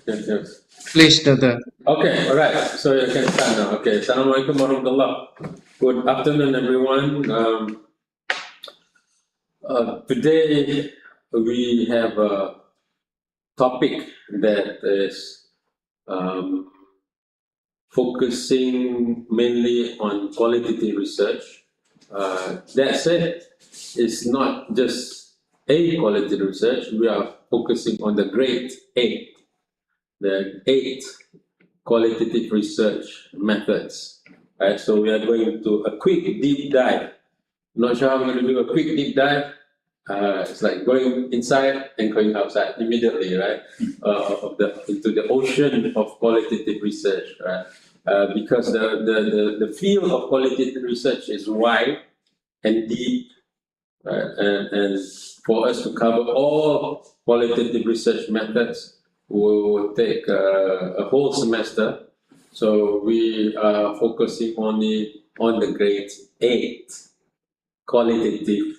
Yes, yes. Please, Dada. Okay, all right. So you can start now. Okay. Assalamualaikum warahmatullah. Good afternoon, everyone. Today we have a topic that is um, focusing mainly on qualitative research. That said, it's not just a qualitative research. We are focusing on the grade 8, the 8 qualitative research methods. Right, so we are going to a quick deep dive. Not sure how I'm going to do a quick deep dive. It's like going inside and going outside immediately, right? Of the into the ocean of qualitative research, right? Because the field of qualitative research is wide and deep, right? And for us to cover all qualitative research methods will take a whole semester. So we are focusing only on the grade 8 qualitative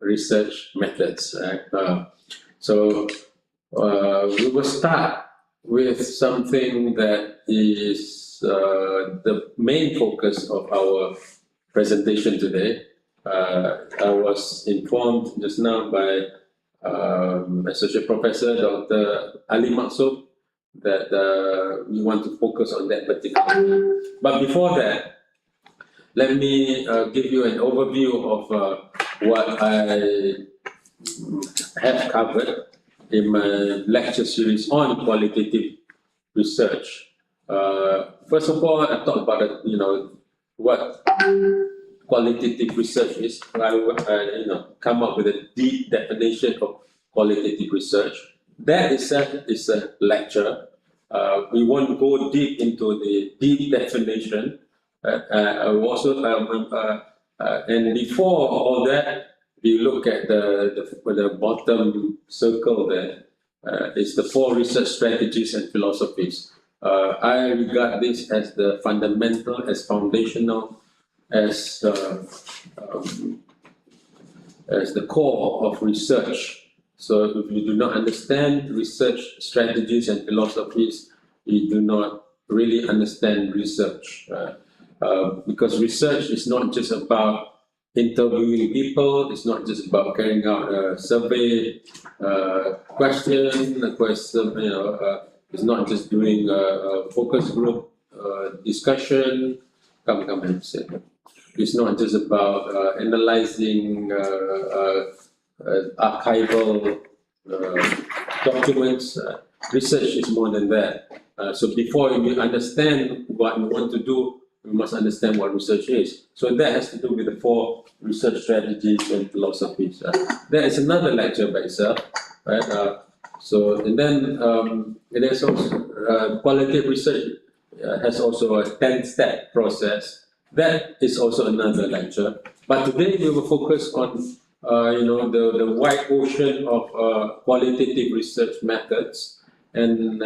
research methods. Right? So we will start with something that is the main focus of our presentation today. I was informed just now by Associate Professor Dr. Ali Maksud that we want to focus on that particular. But before that, let me give you an overview of what I have covered in my lecture series on qualitative research. First of all, I talked about what qualitative research is. I will come up with a deep definition of qualitative research. That itself is a lecture. We won't go deep into the deep definition. I will also and before all that, we look at the bottom circle there. It's the 4 research strategies and philosophies. I regard this as the fundamental, as foundational, as the core of research. So if you do not understand research strategies and philosophies, you do not really understand research. Because research is not just about interviewing people, it's not just about carrying out a survey question, it's not just doing a focus group discussion. Come and say. It's not just about analyzing archival documents. Research is more than that. So before you understand what you want to do, you must understand what research is. So that has to do with the 4 research strategies and philosophies. That is another lecture by itself, right? And then it is also qualitative research has also a 10-step process. That is also another lecture. But today we will focus on the wide ocean of qualitative research methods, and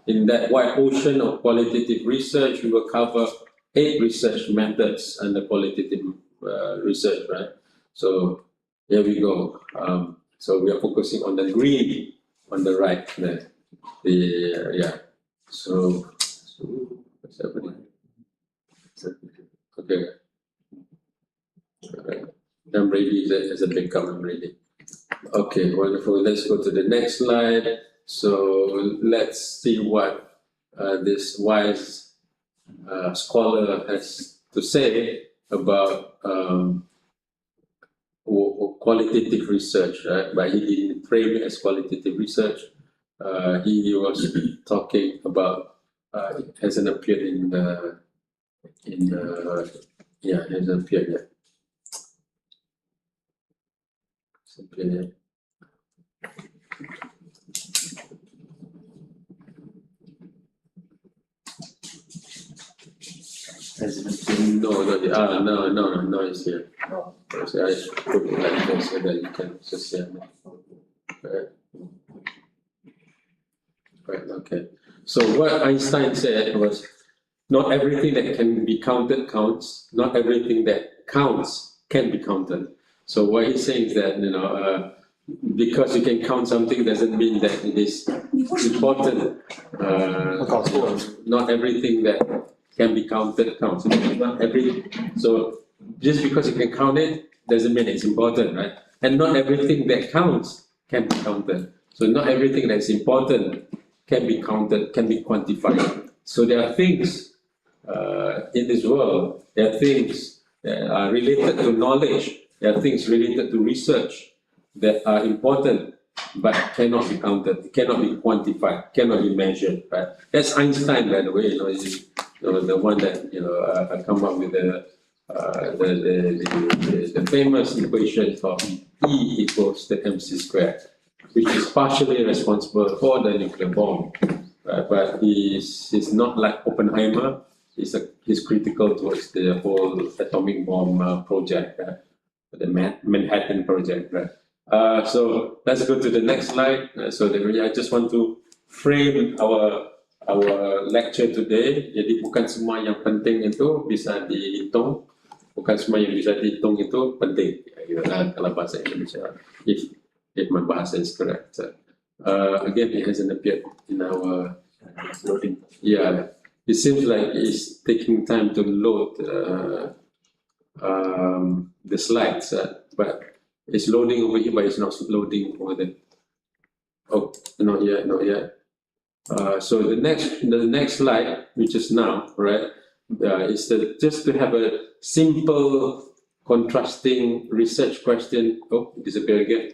in that wide ocean of qualitative research, we will cover 8 research methods under qualitative research, right? So here we go. So we are focusing on the green on the right there. So what's happening? Okay. I'm ready as a backup. I'm ready. Okay, wonderful. Let's go to the next slide. So let's see what this wise scholar has to say about qualitative research, right? But he didn't frame it as qualitative research. He was talking about it hasn't appeared it hasn't appeared yet. It's appeared yet. No, it's here. So I put it like this so that you can just see it. Right, okay. So what Einstein said was, not everything that can be counted counts. Not everything that counts can be counted. So what he's saying is that because you can count something doesn't mean that it is important. Not everything that can be counted counts. Not every, so just because you can count it doesn't mean it's important, right? And not everything that counts can be counted. So not everything that's important can be counted, can be quantified. So there are things in this world, there are things that are related to knowledge, there are things related to research that are important but cannot be counted, cannot be quantified, cannot be measured, right? That's Einstein, by the way, the one that come up with the famous equation of E equals to mc squared, which is partially responsible for the nuclear bomb, right? But he's not like Oppenheimer. He's critical towards the whole atomic bomb project, the Manhattan project, right? So let's go to the next slide. I just want to frame our lecture today. Jadi bukan semua yang penting itu bisa dihitung, bukan semua yang bisa dihitung itu penting. Kalau bahasa Indonesia, if my bahasa is correct. Again, it hasn't appeared in our loading. Yeah, it seems like it's taking time to load the slides, but it's loading over here, but it's not loading over there. Oh, not yet. So the next slide, which is now, right, is just to have a simple contrasting research question. Oh, disappear again.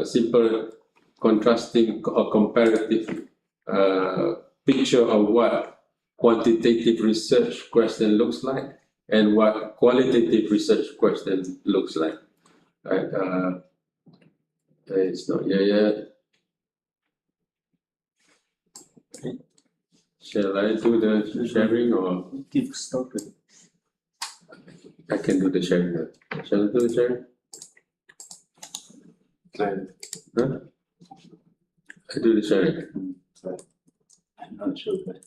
Simple contrasting or comparative picture of what quantitative research question looks like and what qualitative research question looks like. Right? It's not here yet. Shall I do the sharing or Keep stopping. I can do the sharing now. Shall I do the sharing? Huh? I do the sharing. I'm not sure, but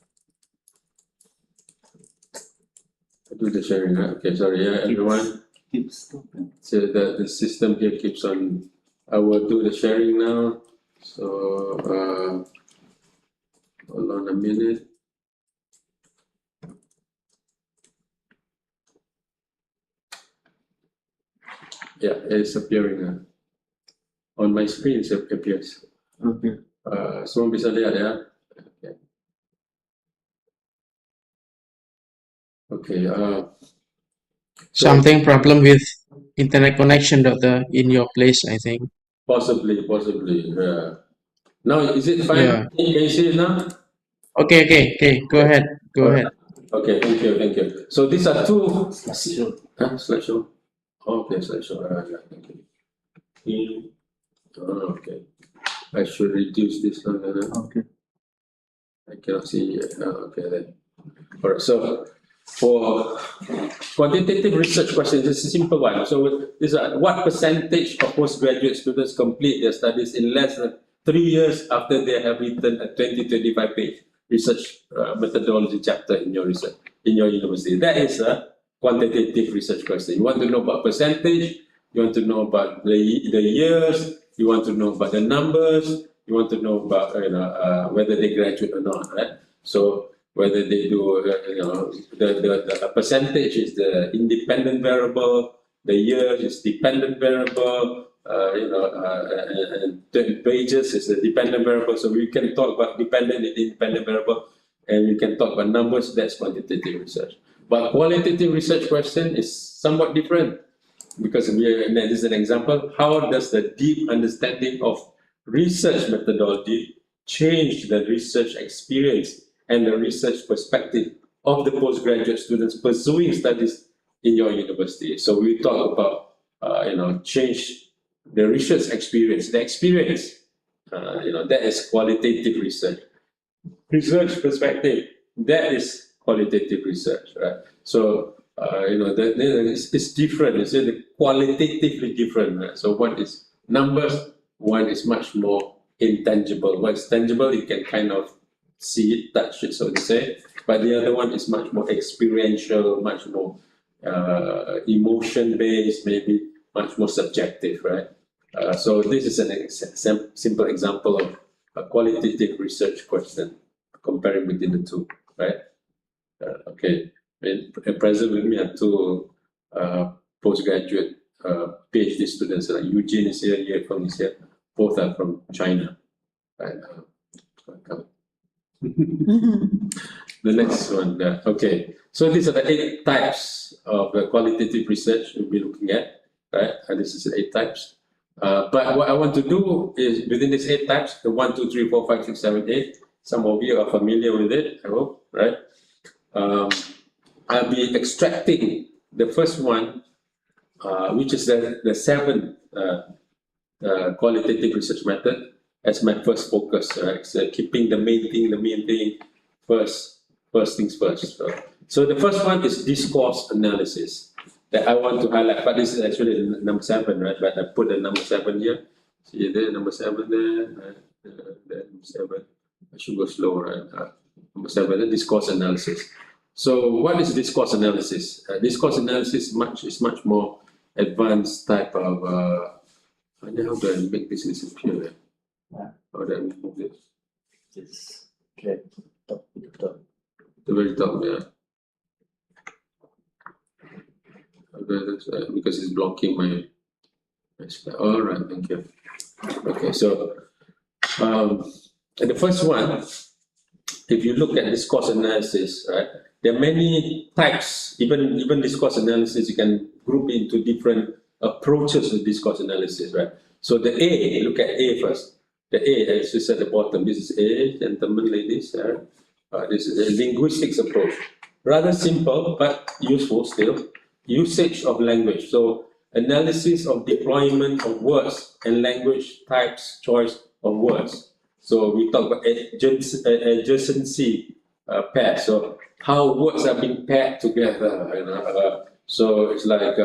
I do the sharing now. Okay, sorry, everyone. keep stopping. So the system here keeps on. I will do the sharing now. So hold on a minute. Yeah, it's appearing now. On my screen, it appears. Okay. Semua bisa lihat ya. Okay. Something problem with internet connection, doctor, in your place, I think. Possibly. Now, is it fine? Yeah. Can you see it now? Okay. Go ahead. Okay, thank you. So these are two Slideshow. slideshow. Okay, slideshow. Yeah, thank you. Okay. I should reduce this one. Okay. I cannot see it. Okay, then. All right. So for quantitative research questions, it's a simple one. So these are what percentage of postgraduate students complete their studies in less than 3 years after they have written a 20-25 page research methodology chapter in your research in your university? That is a quantitative research question. You want to know about percentage, you want to know about the years, you want to know about the numbers, you want to know about whether they graduate or not, right? So whether they do, the percentage is the independent variable, the year is dependent variable, and the pages is the dependent variable. So we can talk about dependent and independent variable, and we can talk about numbers. That's quantitative research. But qualitative research question is somewhat different because this is an example. How does the deep understanding of research methodology change the research experience and the research perspective of the postgraduate students pursuing studies in your university? So we talk about, change the research experience, the experience, that is qualitative research. Research perspective, that is qualitative research, right? So, it's different, it's qualitatively different, right? So one is numbers, one is much more intangible. What's tangible, you can kind of see it, touch it, so to say. But the other one is much more experiential, much more emotion-based, maybe much more subjective, right? So this is a simple example of a qualitative research question, comparing between the two, right? Okay, and present with me are two postgraduate PhD students, like Eugene is here, Yefeng is here, both are from China. Right? The next one, okay. So these are the 8 types of qualitative research we'll be looking at, right? And this is the 8 types. But what I want to do is within these 8 types, the 1, 2, 3, 4, 5, 6, 7, 8. Some of you are familiar with it, I hope, right? I'll be extracting the first one, which is the 7th qualitative research method as my first focus, right? So keeping the main thing first things first. So the first one is discourse analysis that I want to highlight, but this is actually number 7, right? But I put the number 7 here. See there, number 7 there, there number 7. I should go slow, right? Number 7, the discourse analysis. So what is discourse analysis? Discourse analysis is much more advanced type of, how do I make this disappear? How do I remove this? Just drag top to the top. The very top, yeah. Because it's blocking my slide. All right, thank you. Okay, so the first one, if you look at discourse analysis, right, there are many types. Even discourse analysis, you can group into different approaches to discourse analysis, right? So the A, look at A first. The A is just at the bottom. This is A, gentlemen, ladies. This is a linguistics approach. Rather simple, but useful still. Usage of language. So analysis of deployment of words and language types, choice of words. So we talk about adjacency pair. So how words are being paired together. So it's like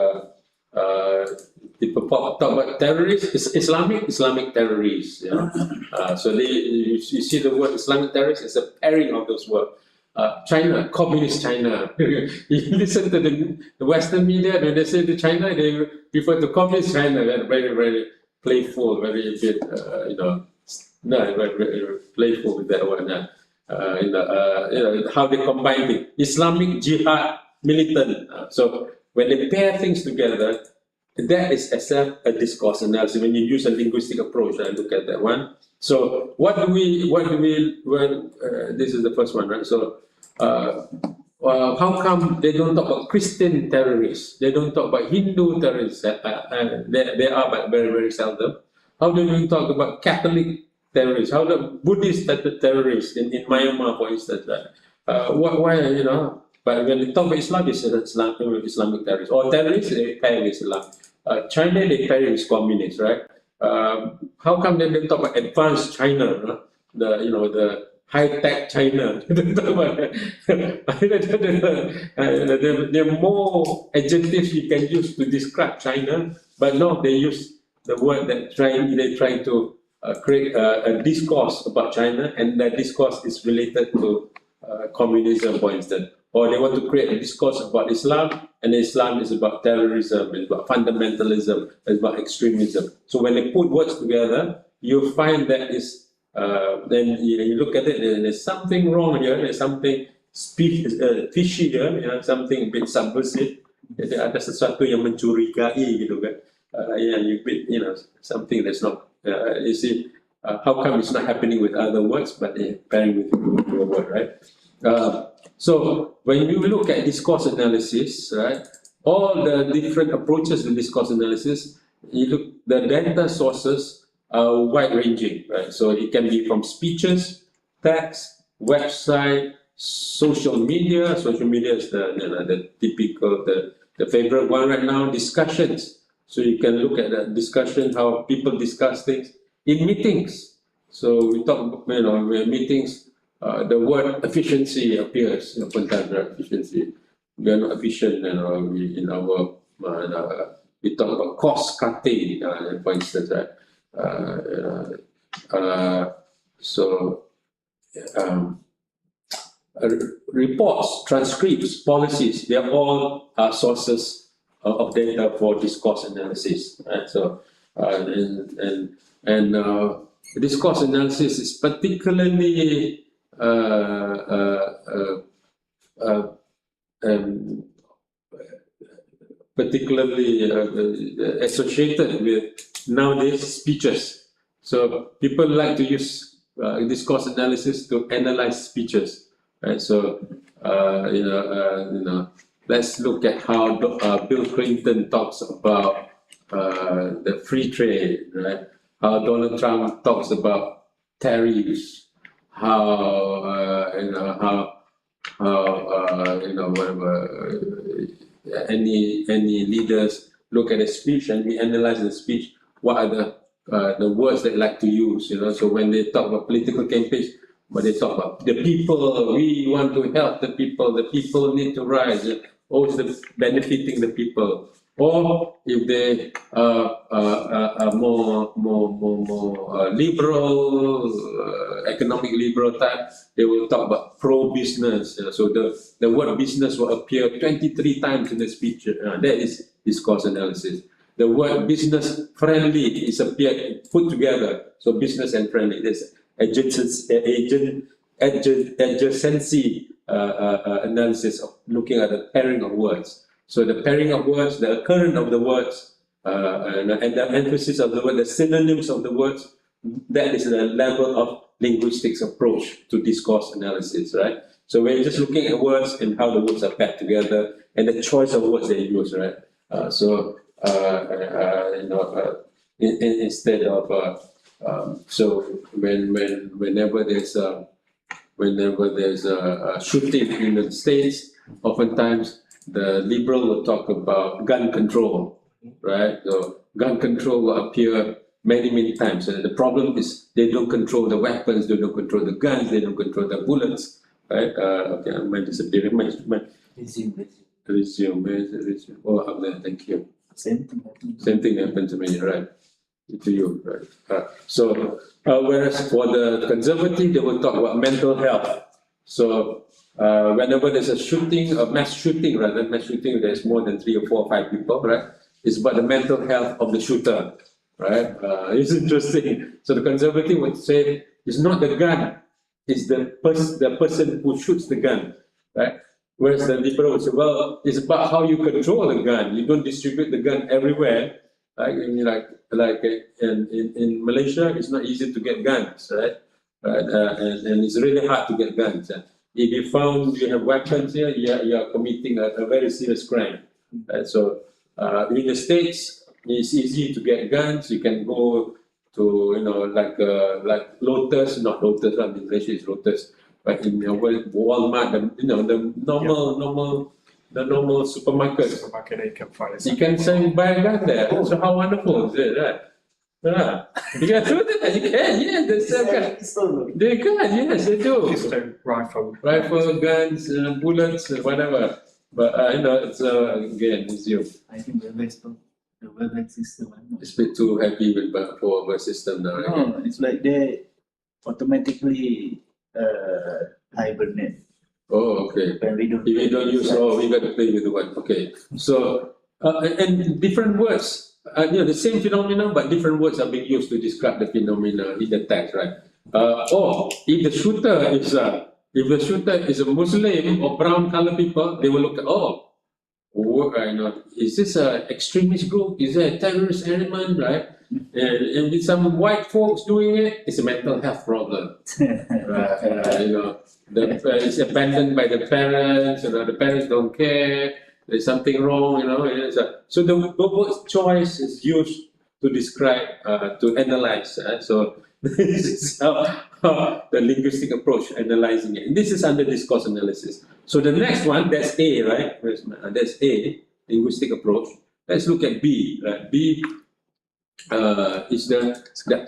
people talk about terrorists, Islamic terrorists. So you see the word Islamic terrorist is a pairing of those words. China, communist China. You listen to the Western media, when they say to China, they refer to communist China. They're very, very playful, very bit, very playful with that word. How they combine the Islamic jihad militant. So when they pair things together, that is itself a discourse analysis. When you use a linguistic approach, I look at that one. So what do we this is the first one, right? So how come they don't talk about Christian terrorists? They don't talk about Hindu terrorists. They are, but very, very seldom. How do we talk about Catholic terrorists? How the Buddhist terrorists in Myanmar, for instance? Why, But when they talk about Islam, it's Islamic terrorists. Or terrorists, they pair with Islam. China, they pair with communists, right? How come they don't talk about advanced China? The high-tech China. There are more adjectives you can use to describe China, but no, they use the word that they try to create a discourse about China, and that discourse is related to communism, for instance. Or they want to create a discourse about Islam, and Islam is about terrorism, it's about fundamentalism, it's about extremism. So when they put words together, you find that is then you look at it, and there's something wrong here, there's something fishy here, something a bit subversive. Ada sesuatu yang mencurigai gitu kan, something that's not. You see, how come it's not happening with other words, but they're pairing with your word, right? So when you look at discourse analysis, right, all the different approaches to discourse analysis, you look, the data sources are wide-ranging, right? So it can be from speeches, text, website, social media. Social media is the typical, the favorite one right now. Discussions. So you can look at the discussion, how people discuss things in meetings. So we talk, meetings. The word efficiency appears, efficiency. We are not efficient, we talk about cost cutting, for instance, right? Reports, transcripts, policies, they are all sources of data for discourse analysis, right? So, discourse analysis is particularly associated with nowadays speeches. So people like to use discourse analysis to analyze speeches, right? So let's look at how Bill Clinton talks about the free trade, right? How Donald Trump talks about tariffs, how whatever any leaders look at a speech and we analyze the speech. What are the words they like to use? So when they talk about political campaigns, but they talk about the people, we want to help the people need to rise. Always benefiting the people. Or if they are more liberal, economic liberal type, they will talk about pro-business. So the word business will appear 23 times in the speech. That is discourse analysis. The word business friendly is put together. So business and friendly. There's adjacency analysis of looking at the pairing of words. So the pairing of words, the occurrence of the words, and the emphasis of the word, the synonyms of the words, that is the level of linguistics approach to discourse analysis, right? So we're just looking at words and how the words are paired together and the choice of words they use, right? Instead of so whenever there's a shooting in the States, oftentimes the liberal will talk about gun control, right? So gun control will appear many times. And the problem is they don't control the weapons, they don't control the guns, they don't control the bullets, right? Okay, I might disappear. Resume. Oh, up there, thank you. Same thing happened. Same thing happened to me, right? To you, right? Whereas for the conservative, they will talk about mental health. So whenever there's a mass shooting, there's more than 3 or 4 or 5 people, right? It's about the mental health of the shooter, right? It's interesting. So the conservative would say it's not the gun, it's the person who shoots the gun, right? Whereas the liberal would say, well, it's about how you control the gun. You don't distribute the gun everywhere. Like in Malaysia, it's not easy to get guns, right? And it's really hard to get guns. If you found you have weapons here, you are committing a very serious crime. So in the States, it's easy to get guns. You can go to like Lotus, not Lotus, right? In Malaysia it's Lotus, but in Walmart, the normal supermarket. You can find You can buy a gun there. So how wonderful is it, right? Yeah. You can do that. You can, yes, they sell guns. They can, yes, they do. pistol, rifle. Rifle, guns, bullets, whatever. But it's again, it's you. I think the web system. It's a bit too heavy for our system now, right? No, it's like they automatically hibernate. Oh, okay. When we don't. If you don't use, we got to play with the one. Okay. So, and different words, the same phenomenon, but different words are being used to describe the phenomena in the text, right? Or if the shooter is a Muslim or brown color people, they will look at, is this an extremist group? Is there a terrorist element, right? And with some white folks doing it, it's a mental health problem. It's abandoned by the parents, the parents don't care, there's something wrong, So the word choice is used to describe, to analyze. So this is how the linguistic approach, analyzing it. And this is under discourse analysis. So the next one, that's A, right? That's A, linguistic approach. Let's look at B, right? B is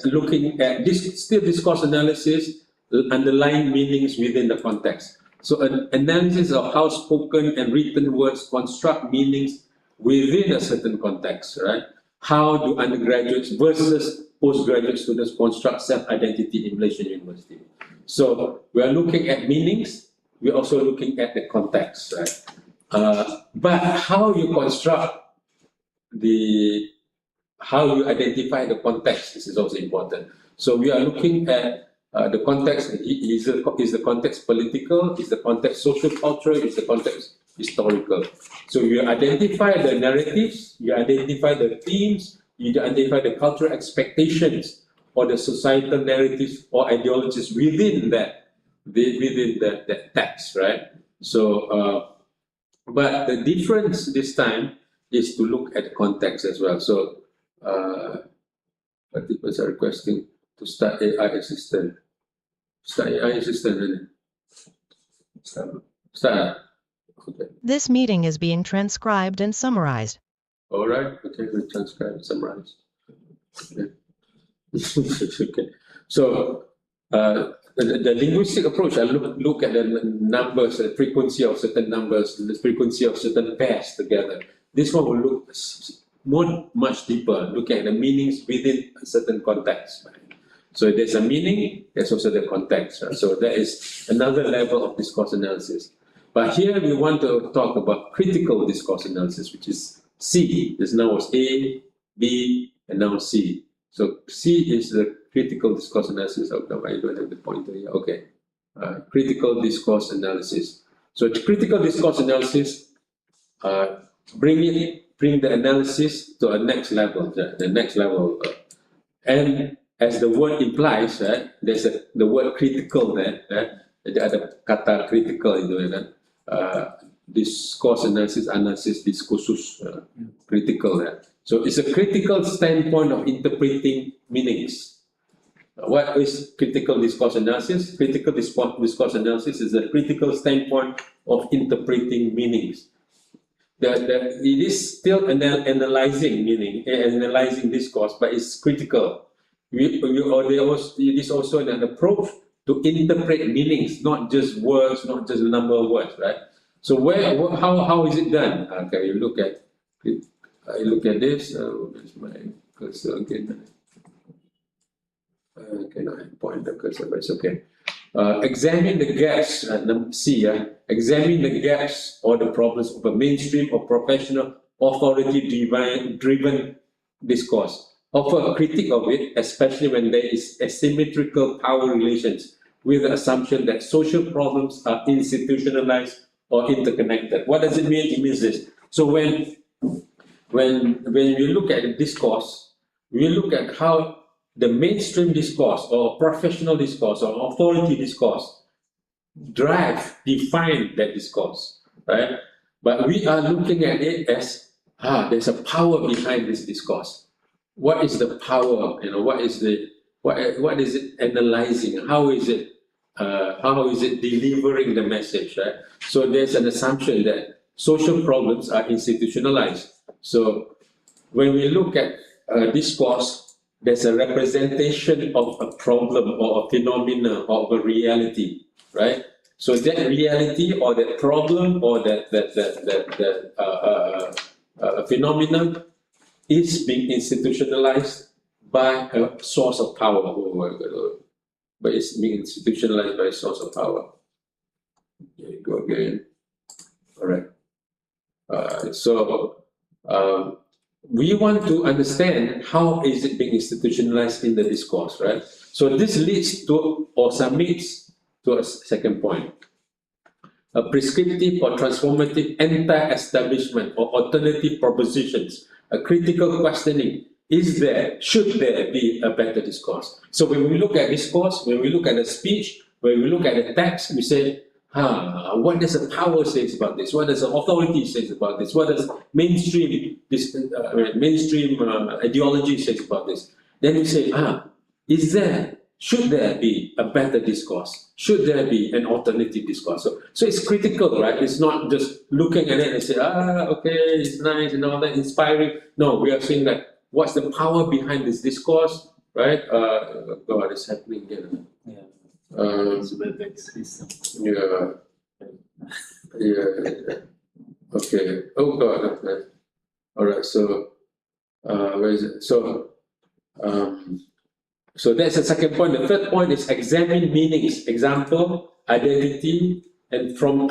looking at this, still discourse analysis, underlying meanings within the context. So an analysis of how spoken and written words construct meanings within a certain context, right? How do undergraduates versus postgraduate students construct self-identity in Malaysian university? So we are looking at meanings, we're also looking at the context, right? But how you construct how you identify the context, this is also important. So we are looking at the context. Is the context political? Is the context social-cultural? Is the context historical? So you identify the narratives, you identify the themes, you identify the cultural expectations or the societal narratives or ideologies within that text, right? So, but the difference this time is to look at context as well. So, participants are requesting to start AI assistant. Start AI assistant, isn't it? Start. Okay. This meeting is being transcribed and summarized. All right. Okay. We transcribe and summarize. Okay. Okay. So, the linguistic approach, I look at the numbers, the frequency of certain numbers, the frequency of certain pairs together. This one will look much deeper, looking at the meanings within a certain context. Right? So there's a meaning, there's also the context. Right? So that is another level of discourse analysis. But here we want to talk about critical discourse analysis, which is C. This now was A, B, and now C. So C is the critical discourse analysis. I don't have the pointer here. Okay. Critical discourse analysis. So critical discourse analysis, bring the analysis to a next level. The next level, and as the word implies, there's the word critical there. Ada kata critical itu kan. Discourse analysis diskursus, critical. So it's a critical standpoint of interpreting meanings. What is critical discourse analysis? Critical discourse analysis is a critical standpoint of interpreting meanings. It is still analyzing meaning, analyzing discourse, but it's critical. It is also an approach to interpret meanings, not just words, not just the number of words, right? So how is it done? Okay, you look at it. I look at this. Where's my cursor again? I cannot point the cursor, but it's okay. Examine the gaps. C. Examine the gaps or the problems of a mainstream or professional authority-driven discourse. Offer a critique of it, especially when there is asymmetrical power relations, with the assumption that social problems are institutionalized or interconnected. What does it mean? It means this. So when we look at the discourse, we look at how the mainstream discourse or professional discourse or authority discourse define that discourse, right? But we are looking at it as, there's a power behind this discourse. What is the power? What is it analyzing? How is it delivering the message, right? So there's an assumption that social problems are institutionalized. So when we look at discourse, there's a representation of a problem or a phenomena of a reality, right? So that reality or that problem or that phenomenon is being institutionalized by a source of power. But it's being institutionalized by a source of power. There you go again. All right. So we want to understand how is it being institutionalized in the discourse, right? So this leads to or submits to a second point. A prescriptive or transformative anti-establishment or alternative propositions, a critical questioning. Should there be a better discourse? So when we look at discourse, when we look at a speech, when we look at the text, we say, what does the power say about this? What does the authority say about this? What does mainstream ideology say about this? Then we say, should there be a better discourse? Should there be an alternative discourse? So it's critical, right? It's not just looking at it and say, okay, it's nice and all that, inspiring. No, we are saying that what's the power behind this discourse, right? God, it's happening again. Okay. Oh God. Okay. All right. So, where is it? So that's the second point. The third point is examine meanings. Example, identity, and from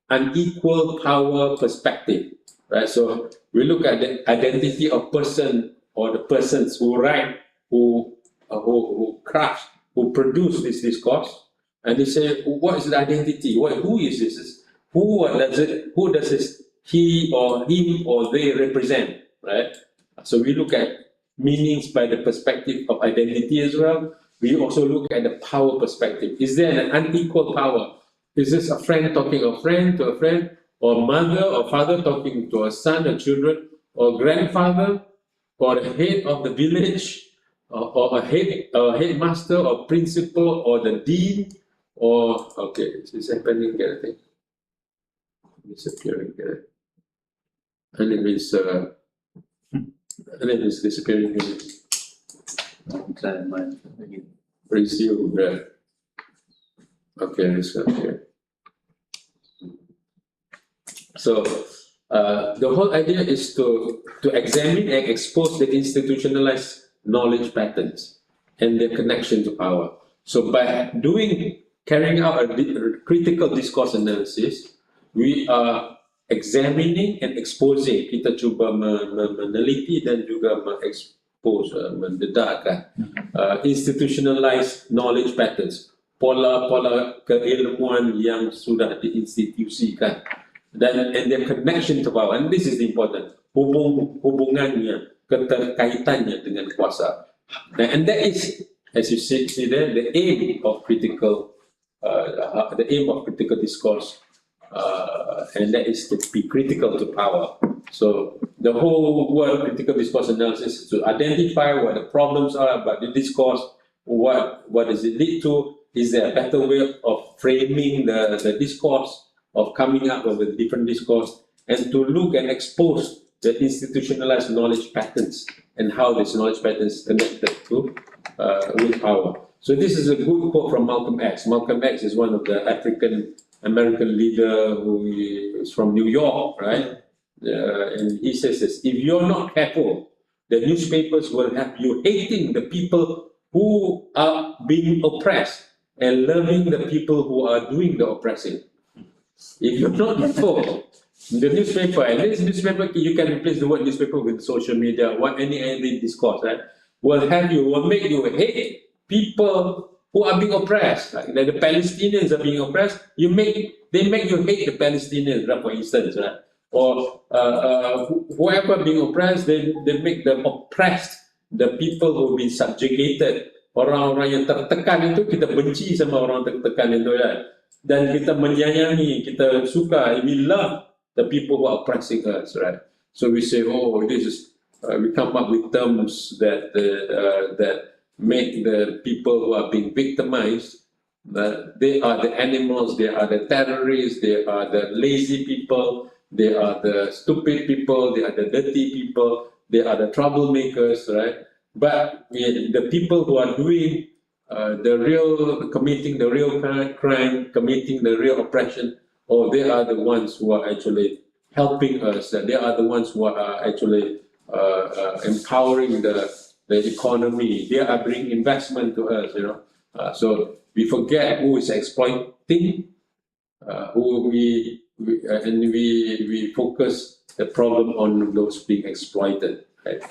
unequal power perspective, right? So we look at the identity of person or the persons who write, who craft, who produce this discourse, and they say, what is the identity? Who is this? Who does this he or him or they represent, right? So we look at meanings by the perspective of identity as well. We also look at the power perspective. Is there an unequal power? Is this a friend talking a friend to a friend, or mother or father talking to a son or children, or grandfather, or the head of the village, or a headmaster, or principal, or the dean, or okay, it's happening here, I think. Disappearing here. And it is disappearing here. Try mine again. Resume there. Okay, it's not here. So the whole idea is to examine and expose the institutionalized knowledge patterns and their connection to power. So by carrying out a critical discourse analysis, we are examining and exposing. Kita cuba meneliti dan juga mengekspos, mendedahkan institutionalized knowledge patterns, pola-pola keilmuan yang sudah diinstitusikan, and their connection to power. And this is important, hubungannya, keterkaitannya dengan kuasa. And that is, as you see there, the aim of critical discourse, and that is to be critical to power. So the whole word critical discourse analysis is to identify what the problems are about the discourse, what does it lead to, is there a better way of framing the discourse, of coming up with a different discourse, and to look and expose the institutionalized knowledge patterns and how this knowledge patterns connected to with power. So this is a good quote from Malcolm X. Malcolm X is one of the African-American leader who is from New York, right? And he says this: if you're not careful, the newspapers will have you hating the people who are being oppressed and loving the people who are doing the oppressing. If you're not careful, the newspaper, and this newspaper, you can replace the word newspaper with social media, any discourse, right? Will make you hate people who are being oppressed. Like the Palestinians are being oppressed, they make you hate the Palestinians, right, for instance, right? Or whoever being oppressed, they make them oppressed, the people who've been subjugated. Orang-orang yang tertekan itu, kita benci sama orang tertekan itu, ya. Dan kita menyayangi, kita suka, we love the people who are oppressing us, right? So we say, oh, this is, we come up with terms that make the people who are being victimized, they are the animals, they are the terrorists, they are the lazy people, they are the stupid people, they are the dirty people, they are the troublemakers, right? But the people who are doing committing the real crime, committing the real oppression, they are the ones who are actually helping us. They are the ones who are actually empowering the economy. They are bringing investment to us, you know. So we forget who is exploiting, we focus the problem on those being exploited, right?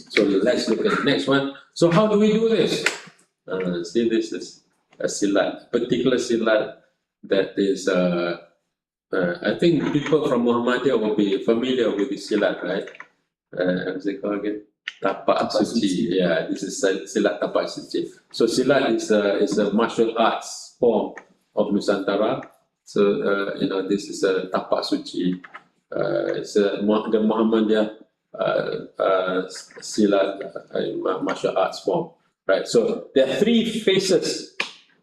So let's look at the next one. So how do we do this? See, this is a silat, particular silat that is, I think people from Muhammadiyah will be familiar with this silat, right? What's it called again? Tapak suci. Yeah, this is silat tapak suci. So silat is a martial arts form of Nusantara. So this is a tapak suci. It's the Muhammadiyah silat martial arts form, right? So there are three phases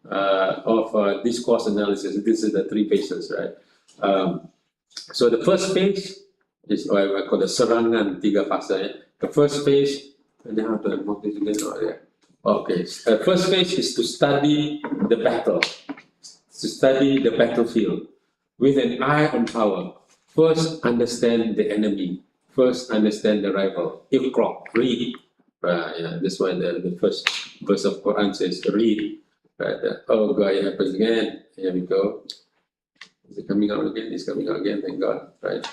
of discourse analysis. This is the three phases, right? So the first phase is what I call the serangan tiga fasa. The first phase, okay. First phase is to study the battle, to study the battlefield with an eye on power. First, understand the enemy. First, understand the rival. Iqra, read. This one, the first verse of Quran says, read. Oh God, it happens again. Here we go. Is it coming out again? It's coming out again, thank God. Right.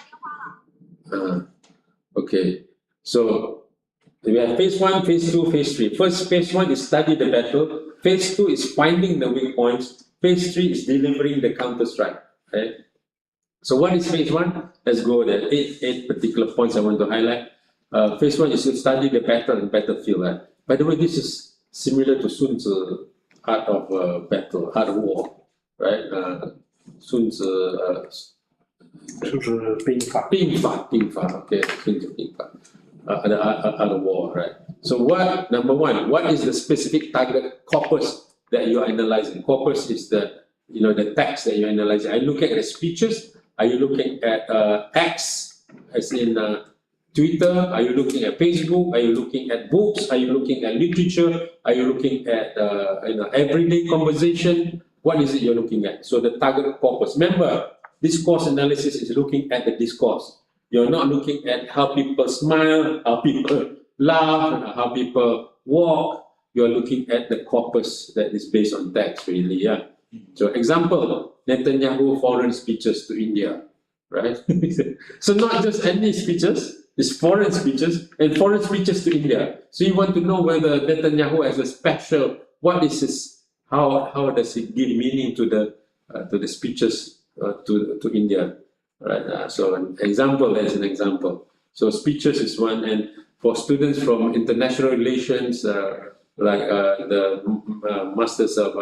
Okay. So We have phase 1, phase 2, phase 3. First, phase 1 is study the battle. Phase 2 is finding the weak points. Phase 3 is delivering the counter strike. Right? So what is phase 1? Let's go there. Eight particular points I want to highlight. Phase 1 is to study the battle and battlefield. Right? By the way, this is similar to Sun Tzu, art of battle, art of war. Right? Sun Tzu, 就是兵法。兵法, okay, Sun Tzu 兵法. The art of war, right? So number one, what is the specific target corpus that you are analyzing? Corpus is the text that you're analyzing. Are you looking at the speeches? Are you looking at X, as in Twitter? Are you looking at Facebook? Are you looking at books? Are you looking at literature? Are you looking at everyday conversation? What is it you're looking at? So the target corpus. Remember, discourse analysis is looking at the discourse. You're not looking at how people smile, how people laugh, how people walk. You're looking at the corpus that is based on text, really, yeah. So example, Netanyahu foreign speeches to India, right? So not just any speeches, it's foreign speeches and foreign speeches to India. So you want to know whether Netanyahu has a special, what is his, how does he give meaning to the speeches to India? Right, so an example, that's an example. So speeches is one, and for students from international relations, like the Masters of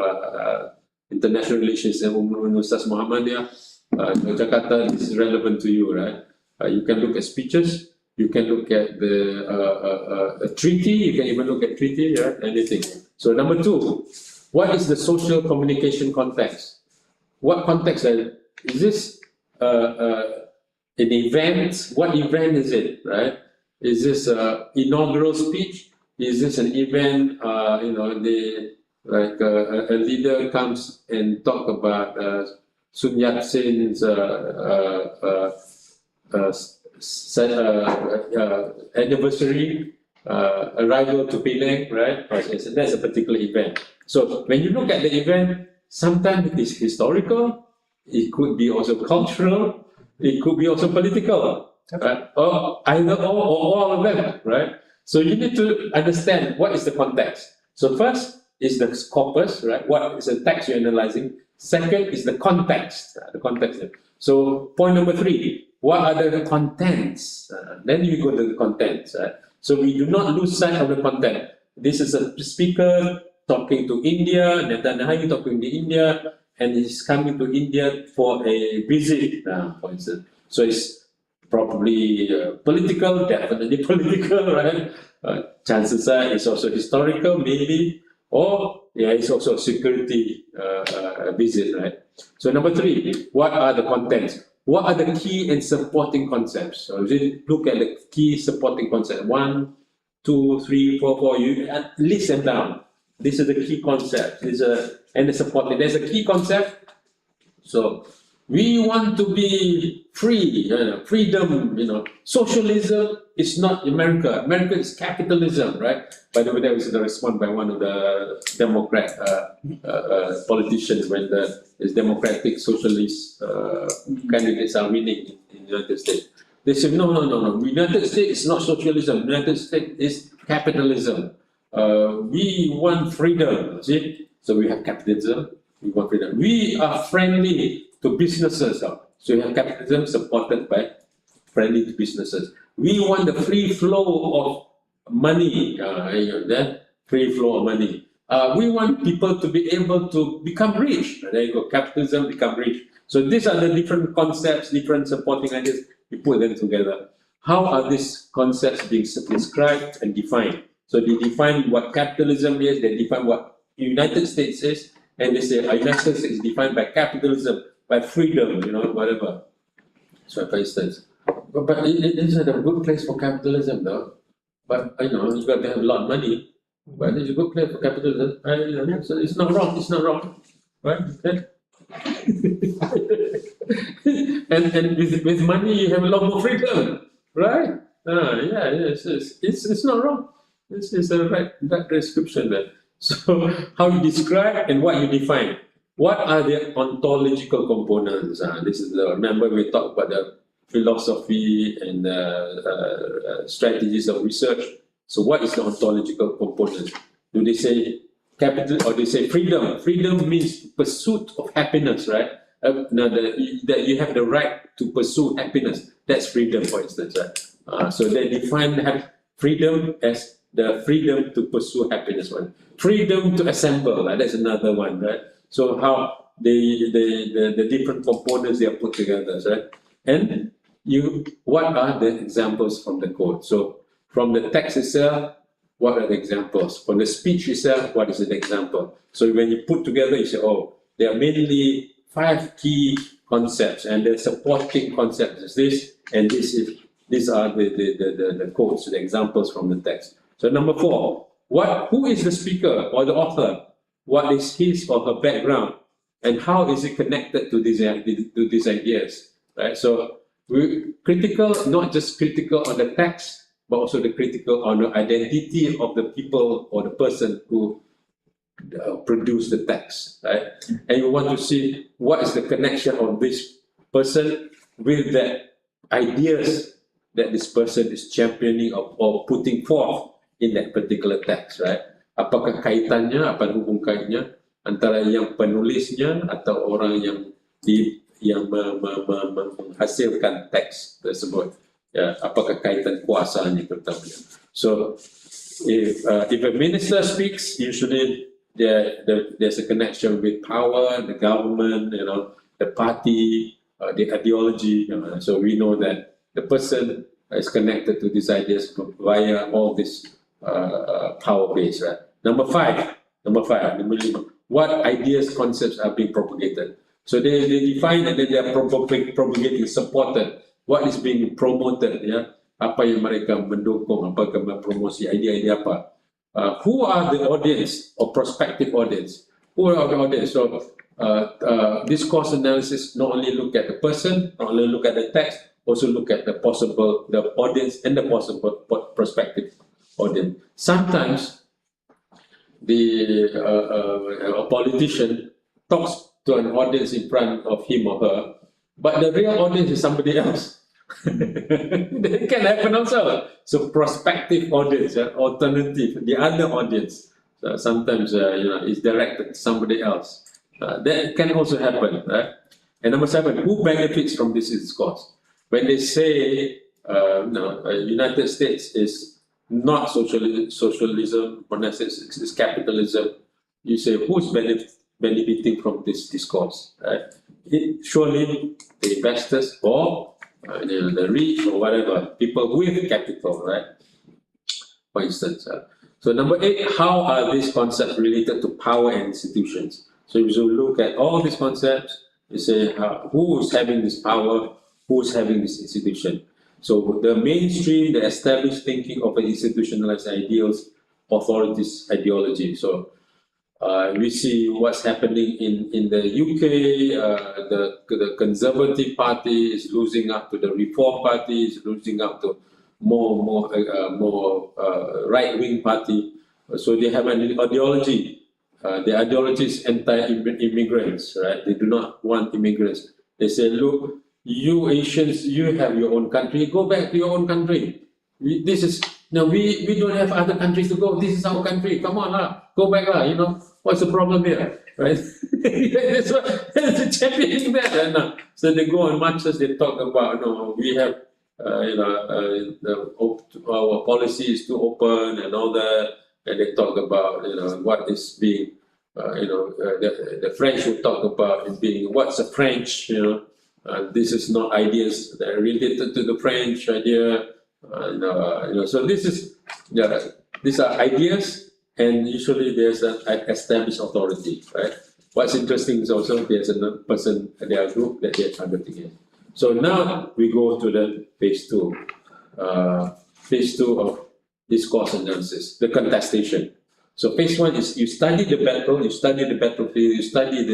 International Relations and Ustaz Muhammadiyah, Jakarta, this is relevant to you, right? You can look at speeches, you can look at a treaty, you can even look at treaty, right? Anything. So number 2, what is the social communication context? What context is this? An event, what event is it, right? Is this an inaugural speech? Is this an event, a leader comes and talk about Sun Yat-sen's anniversary, arrival to Penang, right? That's a particular event. So when you look at the event, sometimes it is historical, it could be also cultural, it could be also political, right? Or either or all of them, right? So you need to understand what is the context. So first is the corpus, right? What is the text you're analyzing? Second is the context, the context. So point number 3, what are the contents? Then you go to the contents, right? So we do not lose sight of the content. This is a speaker talking to India, Netanyahu talking to India, and he's coming to India for a visit, for instance. So it's probably political, definitely political, right? Chances are it's also historical, maybe, or it's also a security visit, right? So number 3, what are the contents? What are the key and supporting concepts? So you look at the key supporting concepts. 1, 2, 3, 4, 4. You list them down. This is the key concept. And the supporting. There's a key concept. So we want to be free, freedom. Socialism is not America. America is capitalism, right? By the way, that was the response by one of the Democrat politicians when the Democratic Socialist candidates are winning in the United States. They said, no. United States is not socialism. United States is capitalism. We want freedom, see? So we have capitalism, we want freedom. We are friendly to businesses. So we have capitalism supported by friendly to businesses. We want the free flow of money, free flow of money. We want people to be able to become rich. There you go, capitalism, become rich. So these are the different concepts, different supporting ideas, we put them together. How are these concepts being described and defined? So they define what capitalism is, they define what United States is, and they say United States is defined by capitalism, by freedom, whatever. So for instance, but it isn't a good place for capitalism though. But you got to have a lot of money. But it's a good place for capitalism. So it's not wrong, right? Okay. and with money you have a lot more freedom, right? It's not wrong. This is a right description there. So how you describe and what you define. What are the ontological components? This is remember we talked about the philosophy and strategies of research. So what is the ontological component? Do they say capital or they say freedom? Freedom means pursuit of happiness, right? Now that you have the right to pursue happiness, that's freedom, for instance, right? So they define freedom as the freedom to pursue happiness. One, freedom to assemble, that's another one, right? So how the different components they are put together, right? And what are the examples from the code? So from the text itself, what are the examples? From the speech itself, what is an example? So when you put together, you say, oh, there are mainly 5 key concepts, and the supporting concepts is this, and these are the codes, the examples from the text. So number 4, who is the speaker or the author? What is his or her background? And how is it connected to these ideas, right? So we're critical, not just critical on the text, but also the critical on the identity of the people or the person who produce the text, right? And you want to see what is the connection of this person with the ideas that this person is championing or putting forth in that particular text, right? Apakah kaitannya, apa hubung kaitnya antara yang penulisnya atau orang yang menghasilkan teks tersebut, ya, apakah kaitan kuasanya terutamanya. So if a minister speaks, usually there's a connection with power, the government, the party, the ideology. So we know that the person is connected to these ideas via all this power base, right? Number five, what ideas, concepts are being propagated? So they define and then they are propagating, supported. What is being promoted, ya? Apa yang mereka mendukung, apakah mempromosi idea-idea apa? Who are the audience or prospective audience? Who are the audience? So this course analysis not only look at the person, not only look at the text, also look at the audience and the possible prospective audience. Sometimes a politician talks to an audience in front of him or her, but the real audience is somebody else. That can happen also. So prospective audience, alternative, the other audience, sometimes is directed to somebody else. That can also happen, right? And number 7, who benefits from this discourse? When they say United States is not socialism, it's capitalism, you say who's benefiting from this discourse, right? Surely the investors or the rich or whatever, people with capital, right? For instance. So number 8, how are these concepts related to power and institutions? So if you look at all these concepts, you say who is having this power, who is having this institution. So the mainstream, the established thinking of an institutionalized ideals, authorities, ideology. So we see what's happening in the UK, the Conservative Party is losing up to the Reform Party, is losing up to more right-wing party. So they have an ideology. The ideology is anti-immigrants, right? They do not want immigrants. They say, look, you Asians, you have your own country, go back to your own country. We don't have other countries to go. This is our country. Come on, go back, What's the problem here, right? That's championing that. So they go on marches. They talk about, we have, our policy is too open and all that. And they talk about, what is being, the French will talk about it being what's a French, this is not ideas that are related to the French idea. So these are ideas, and usually there's an established authority, right? What's interesting is also there's a person, their group that they're targeting. So now we go to the phase 2. Phase 2 of discourse analysis, the contestation. So phase 1 is you study the battle, you study the battlefield, you study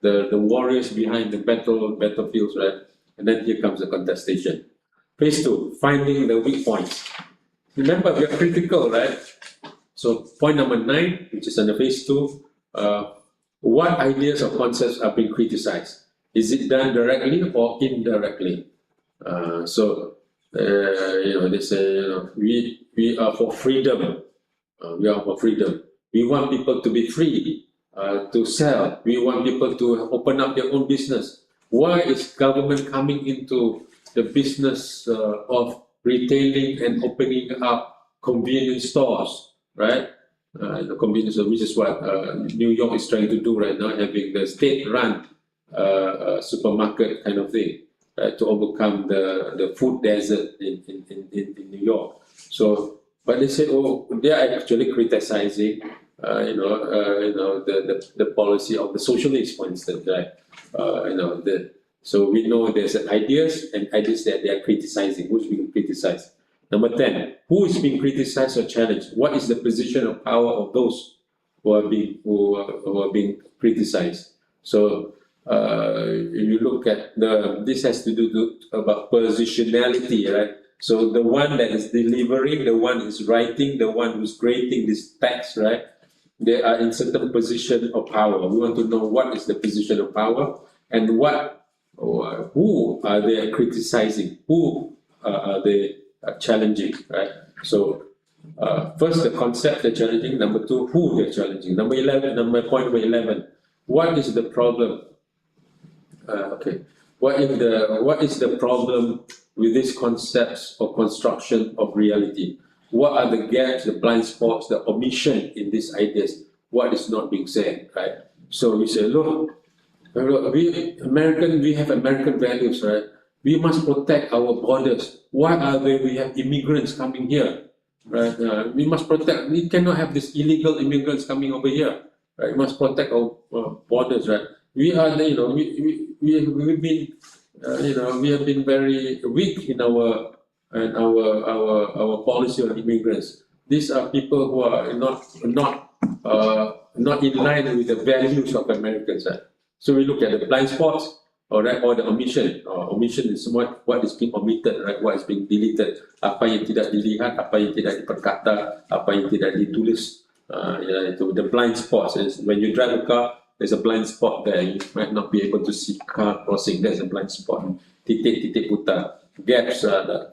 the warriors behind the battlefields, right? And then here comes the contestation. Phase 2, finding the weak points. Remember, we are critical, right? So point number 9, which is under phase 2, what ideas or concepts are being criticized? Is it done directly or indirectly? So They say, we are for freedom. We are for freedom. We want people to be free to sell. We want people to open up their own business. Why is government coming into the business of retailing and opening up convenience stores, right? The convenience store, which is what New York is trying to do right now, having the state-run supermarket kind of thing to overcome the food desert in New York. So, but they say, oh, they are actually criticizing, the policy of the socialists, for instance, right? So we know there's ideas and ideas that they are criticizing. Who's being criticized? Number 10, who is being criticized or challenged? What is the position of power of those who are being criticized? So if you look at this has to do about positionality, right? So the one that is delivering, the one who's writing, the one who's creating this text, right? They are in certain position of power. We want to know what is the position of power and who are they criticizing, who are they challenging, right? So first the concept they're challenging, number 2, who they're challenging. Point number 11, what is the problem? What is the problem with these concepts or construction of reality? What are the gaps, the blind spots, the omission in these ideas? What is not being said, right? So we say, look, we have American values, right? We must protect our borders. Why are we have immigrants coming here, right? We must protect. We cannot have these illegal immigrants coming over here, right? We must protect our borders, right? We are, we've been, we have been very weak in our policy on immigrants. These are people who are not in line with the values of Americans, right? So we look at the blind spots, or the omission. Omission is what is being omitted, right? What is being deleted. Apa yang tidak dilihat, apa yang tidak diperkata, apa yang tidak ditulis. The blind spots is when you drive a car, there's a blind spot there. You might not be able to see car crossing. There's a blind spot. Titik-titik putar. Gaps,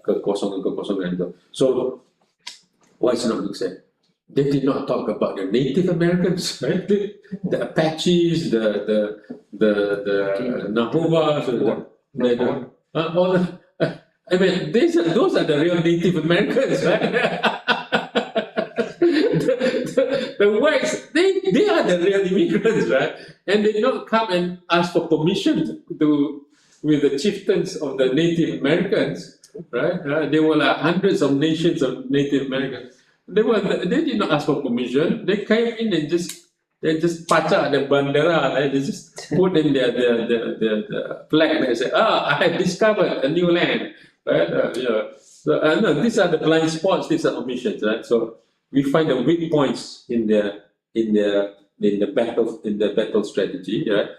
kekosongan itu. So, why is it not being said? They did not talk about the Native Americans, right? The Apaches, the Nahuvas, I mean, those are the real Native Americans, right? the whites, they are the real immigrants, right? And they don't come and ask for permission with the chieftains of the Native Americans, right? There were like hundreds of nations of Native Americans. They did not ask for permission. They came in and just pacak the bandera. Right? They just put in their flag and say, I have discovered a new land. Right? So no, these are the blind spots. These are omissions. Right? So we find the weak points in the battle strategy. Right?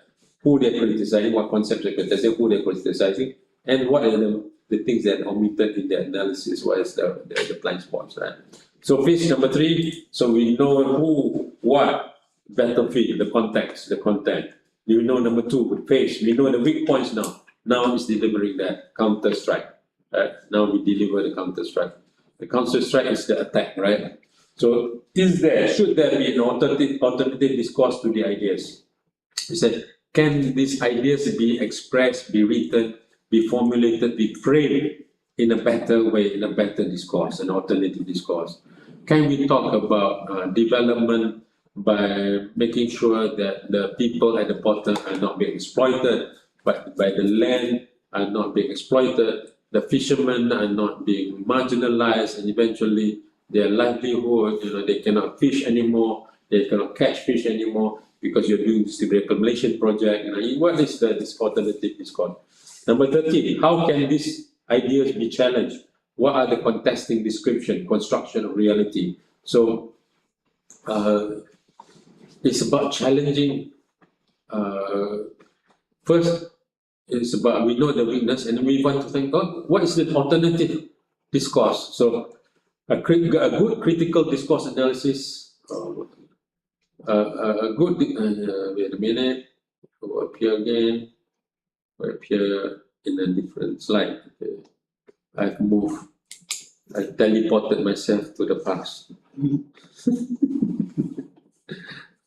Who they're criticizing, what concepts they're criticizing, who they're criticizing, and what are the things that are omitted in the analysis. What is the blind spots? Right? So phase number 3, so we know who, what, battlefield, the context, the content. We know number 2, phase, we know the weak points now. Now is delivering that counter strike. Right? Now we deliver the counter strike. The counter strike is the attack, right? So should there be an alternative discourse to the ideas? We said, can these ideas be expressed, be written, be formulated, be framed in a better way, in a better discourse, an alternative discourse? Can we talk about development by making sure that the people at the bottom are not being exploited, but by the land are not being exploited, the fishermen are not being marginalized, and eventually their livelihood, they cannot fish anymore, they cannot catch fish anymore because you're doing this reclamation project. What is this alternative discourse? Number 13, how can these ideas be challenged? What are the contesting description, construction of reality? So it's about challenging. First, it's about we know the weakness and we want to think, what is the alternative discourse? So a good critical discourse analysis, a good, wait a minute, will appear again, will appear in a different slide. Okay. I've moved. I teleported myself to the past.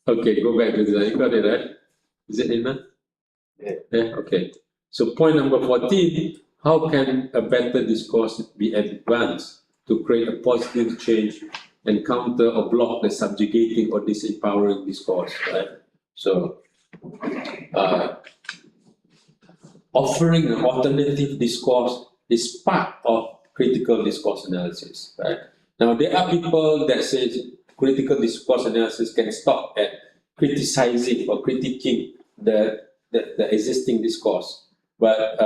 Okay, go back to the, you got it, right? Is it enough? Yeah. Okay. So point number 14, how can a better discourse be advanced to create a positive change and counter or block the subjugating or disempowering discourse, right? So, offering an alternative discourse is part of critical discourse analysis, right? Now, there are people that say critical discourse analysis can stop at criticizing or critiquing the existing discourse. But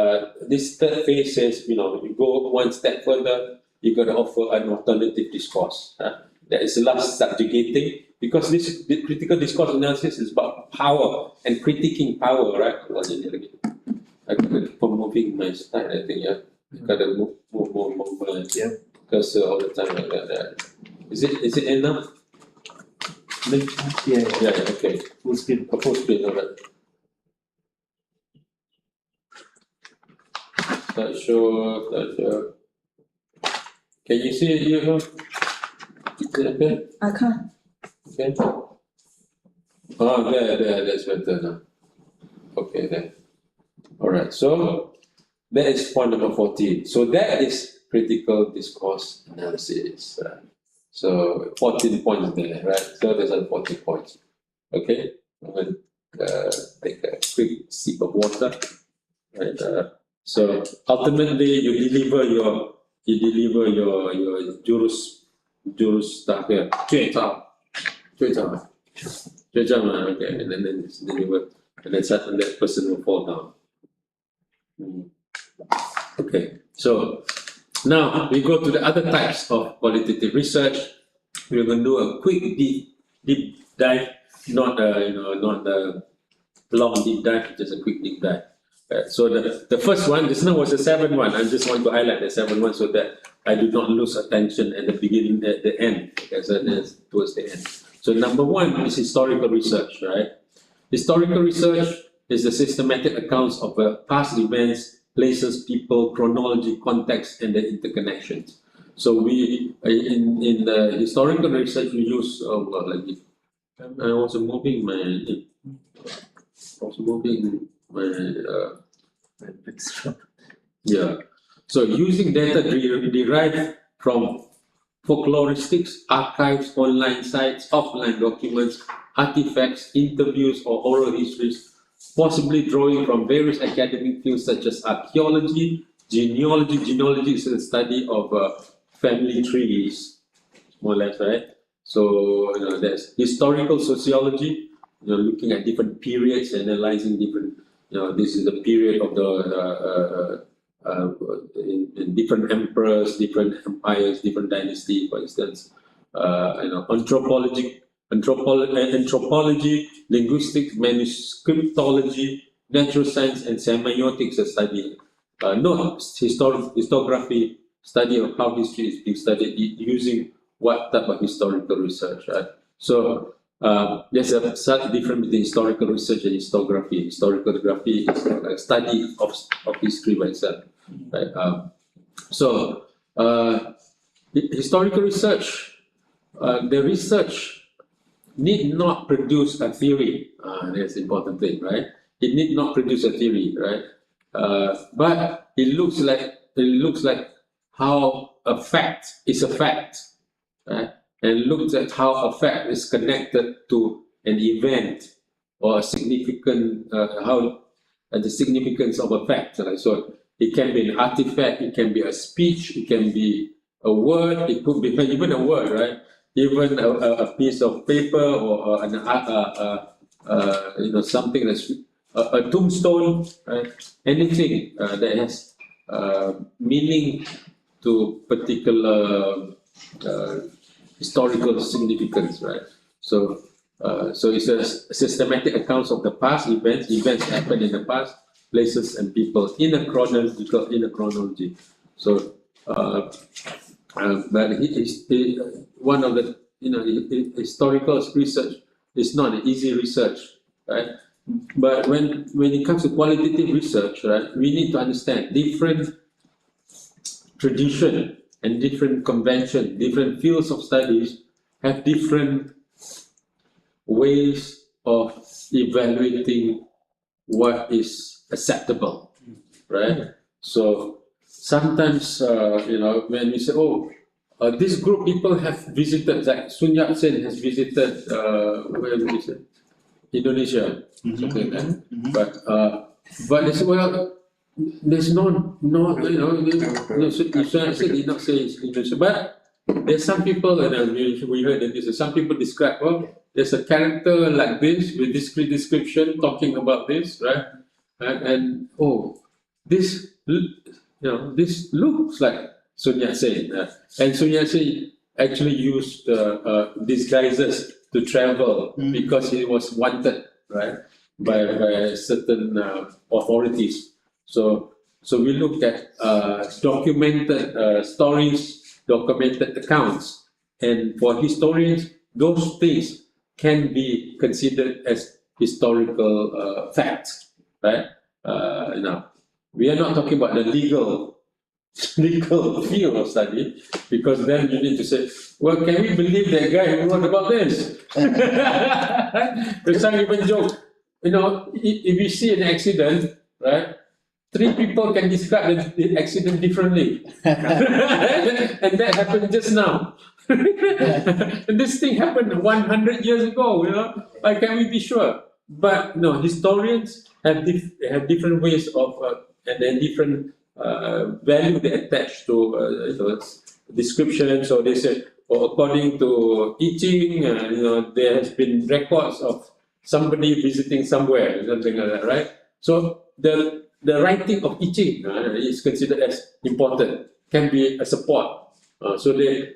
this third phase says, you go one step further, you got to offer an alternative discourse. That is less subjugating, because the critical discourse analysis is about power and critiquing power, right? I gotta keep on moving my slide, I think, yeah. I gotta move my cursor all the time like that. Is it enough? Yeah. Yeah, okay. Full screen. Full screen, all right. Slideshow. Can you see it here? Is it okay? I can't. Okay. Oh, there, that's better now. Okay, there. All right, so that is point number 14. So that is critical discourse analysis. So 14 points there, right? So there's 14 points. Okay, I'm going to take a quick sip of water. Right. So ultimately, you deliver your jurus stuff here. 最早 okay, and then it's delivered, and then that person will fall down. Okay, so now we go to the other types of qualitative research. We're going to do a quick deep dive, not a long deep dive, just a quick deep dive. So the first one, this one was the 7th one. I just want to highlight the 7th one so that I do not lose attention at the beginning, at the end, because that's towards the end. So number 1 is historical research, right? Historical research is the systematic accounts of past events, places, people, chronology, context, and the interconnections. So we, in the historical research, we use, I was moving my, yeah. So using data derived from folkloristics, archives, online sites, offline documents, artifacts, interviews, or oral histories, possibly drawing from various academic fields such as archaeology, genealogy. Genealogy is the study of family trees, more or less, right? So there's historical sociology, looking at different periods, analyzing different. This is the period of the in different emperors, different empires, different dynasty, for instance. Anthropology, linguistics, manuscriptology, natural science, and semiotics are studied. Historiography, study of how history is being studied using what type of historical research, right? So there's a subtle difference between historical research and historiography. Historiography is a study of history by itself, right? Historical research, the research need not produce a theory. That's the important thing, right? It need not produce a theory, right? But it looks like how a fact is a fact, right? And looks at how a fact is connected to an event or a significant, the significance of a fact. Right? So it can be an artifact, it can be a speech, it can be a word, it could be even a word, right? Even a piece of paper or something that's a tombstone, right? Anything that has meaning to particular historical significance, right? So it's a systematic accounts of the past events that happened in the past, places and people in a chronology. So, but one of the historical research is not an easy research, right? But when it comes to qualitative research, right, we need to understand different tradition and different convention, different fields of studies have different ways of evaluating what is acceptable, right? So sometimes, when we say, this group people have visited, like Sun Yat-sen has visited, where did he say? Indonesia, something like that. But they say, well, there's no, Sun Yat-sen did not say it's Indonesia, but there's some people, and we heard that this, some people describe, there's a character like this with this description talking about this, right? And this, this looks like Sun Yat-sen, and Sun Yat-sen actually used disguises to travel because he was wanted, right, by certain authorities. So we looked at documented stories, documented accounts, and for historians, those things can be considered as historical facts, right? We are not talking about the legal field of study, because then you need to say, well, can we believe that guy who wrote about this? Some even joke, if you see an accident, right, 3 people can describe the accident differently. And that happened just now. And this thing happened 100 years ago, Like, can we be sure? But no, historians have different ways of, and then different value they attach to descriptions, or they say, according to I Ching, there has been records of somebody visiting somewhere, something like that, right? So the writing of I Ching is considered as important, can be a support. So they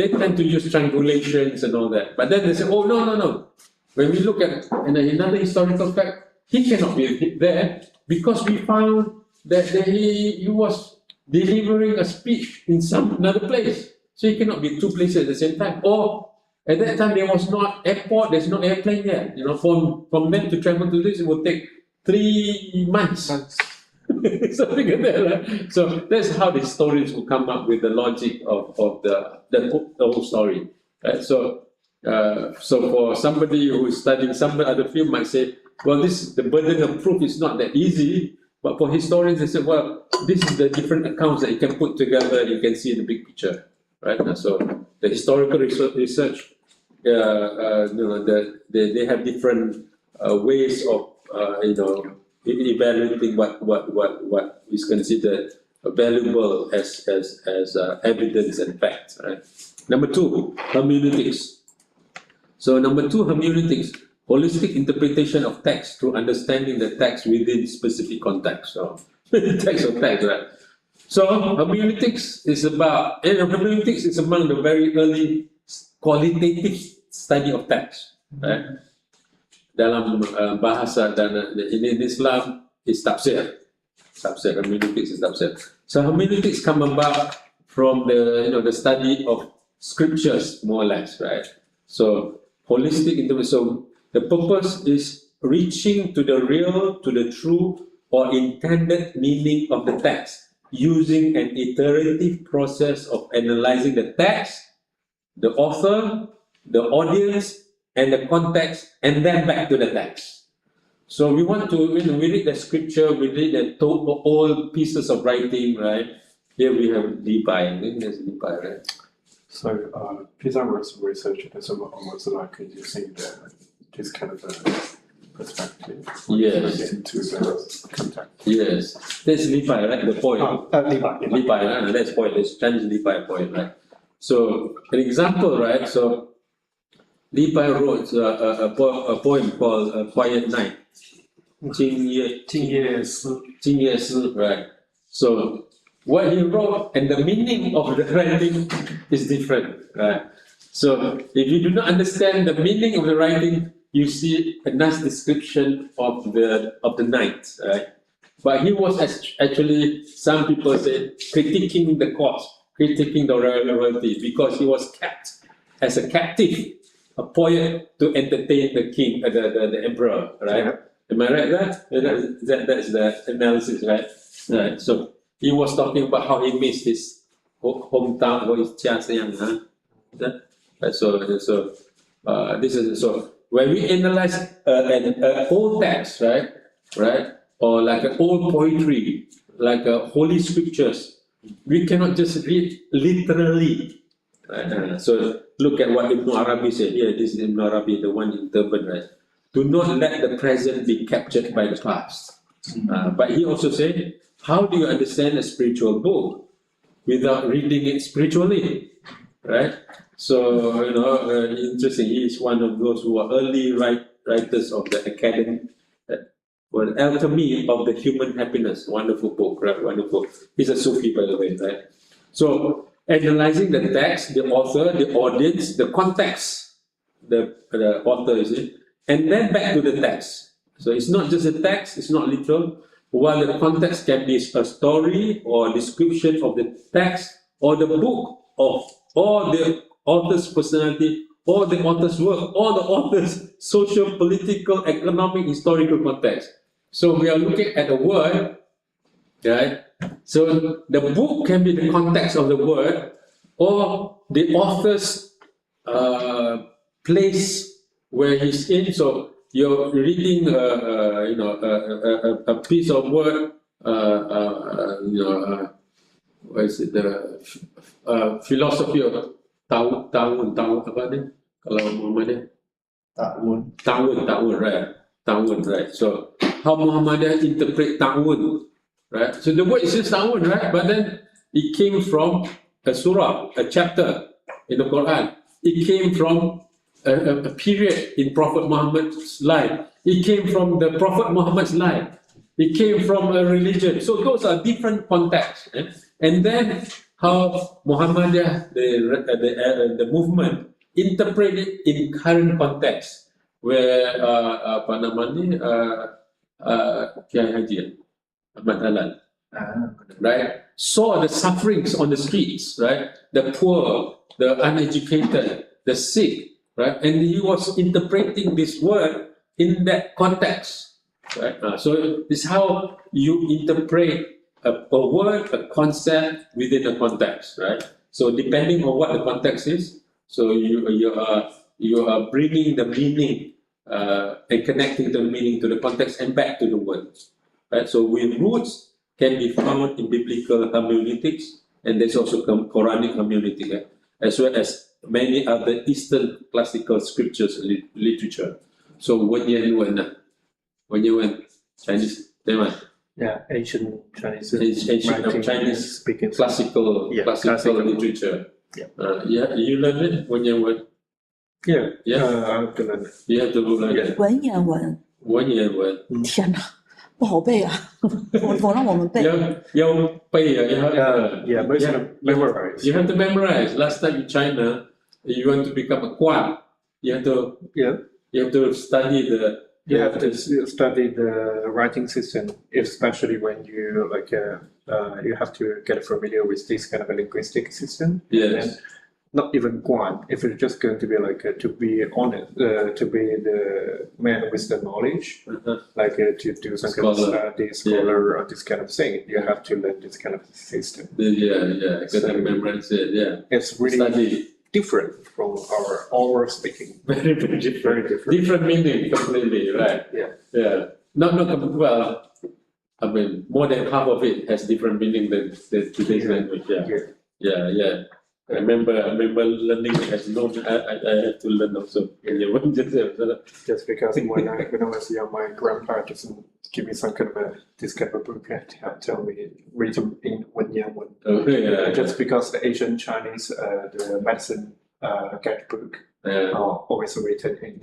tend to use triangulations and all that. But then they say, no. When we look at another historical fact, he cannot be there because we found that he was delivering a speech in another place. So he cannot be 2 places at the same time. Or at that time there was not airport, there's no airplane yet. From them to travel to this, it will take 3 months. Something like that, right? So that's how the historians will come up with the logic of the whole story. Right? So for somebody who is studying some other field might say, well, the burden of proof is not that easy. But for historians, they say, well, this is the different accounts that you can put together, you can see the big picture, right? So the historical research, they have different ways of, evaluating what is considered valuable as evidence and facts, right? Number 2, hermeneutics. So number 2, hermeneutics. Holistic interpretation of text through understanding the text within specific context. So, text of text, right? So, hermeneutics is hermeneutics is among the very early qualitative study of text, right? Dalam bahasa dan in Islam is tafsir. Hermeneutics is tafsir. So, hermeneutics come about from the study of scriptures, more or less, right? So, holistic interpretation. The purpose is reaching to the real, to the true, or intended meaning of the text, using an iterative process of analyzing the text, the author, the audience, and the context, and then back to the text. So we want to, we read the scripture, we read the old pieces of writing, right? Here we have Levi, I think there's Levi, right? So, Pizza was researching this almost like using this kind of perspective. Yes. Into the context. Yes. That's Levi, right? The poem. Levi, right? That's poem. That's Chinese Levi poem, right? So, an example, right? So, Levi wrote a poem called Quiet Night. Jing Ye Si, right? So, what he wrote and the meaning of the writing is different, right? So, if you do not understand the meaning of the writing, you see a nice description of the night, right? But he was actually, some people say, critiquing the court, critiquing the royalty, because he was kept as a captive, a poet to entertain the king, the emperor, right? Yeah. Am I right? That's the analysis, right? Right. So he was talking about how he missed his hometown或家这样啊。So this is so when we analyze an old text, right, or like an old poetry, like holy scriptures, we cannot just read literally. Right? So look at what Ibn Arabi said here. This is Ibn Arabi, the one in Durban, right? Do not let the present be captured by the past. But he also said, how do you understand a spiritual book without reading it spiritually, right? So, interesting, he is one of those who are early writers of the academy, well, Alchemy of the Human Happiness, wonderful book, right? Wonderful. He's a Sufi, by the way, right? So, analyzing the text, the author, the audience, the context, the author, is it? And then back to the text. So it's not just a text, it's not literal, while the context can be a story or a description of the text or the book of or the author's personality or the author's work or the author's social, political, economic, historical context. So we are looking at a word, right? So the book can be the context of the word or the author's place where he's in. So you're reading, a piece of word, what is it? The philosophy of Ta'un apa ni? Kalau Muhammadiyah? Ta'un, right? Ta'un, right? So how Muhammadiyah interpret Ta'un, right? So the word is just Ta'un, right? But then it came from a surah, a chapter in the Quran. It came from a period in Prophet Muhammad's life. It came from the Prophet Muhammad's life. It came from a religion. So those are different contexts. And then how Muhammadiyah, the movement, interpreted in current context, where Kiai Haji Ahmad Halal, right, saw the sufferings on the streets, right, the poor, the uneducated, the sick, right, and he was interpreting this word in that context, right. So this is how you interpret a word, a concept within a context, right? So depending on what the context is, so you are bringing the meaning and connecting the meaning to the context and back to the words, right? So with roots can be found in biblical hermeneutics, and there's also Quranic hermeneutic, as well as many other Eastern classical scriptures literature. So when you Chinese, Yeah, ancient Chinese. ancient Chinese speaking. classical literature. You learn it when you were. Yeah. Yeah. I have to learn it. You have to learn it. 文言文，文言文天哪，不好背啊！总让我们背。要背啊 Yeah, most of them memorize. You have to memorize. Last time in China, you want to become a quan, you have to study the. You have to study the writing system, especially when you you have to get familiar with this kind of a linguistic system. Yes. And not even Guan. If you're just going to be to be honest, to be the man with the knowledge, to do some kind of study, scholar, or this kind of thing, you have to learn this kind of system. Yeah. Gotta memorize it. Yeah. It's really Study. different from our speaking. Very different. Very different. Different meaning completely, right? Yeah. Not well. I mean, more than half of it has different meaning than today's language. Yeah. I remember learning as no. I had to learn also. Just because when I was young, my grandpa just give me some kind of this kind of book and tell me read in Wenyan. Just because the Asian Chinese the medicine guidebook are always written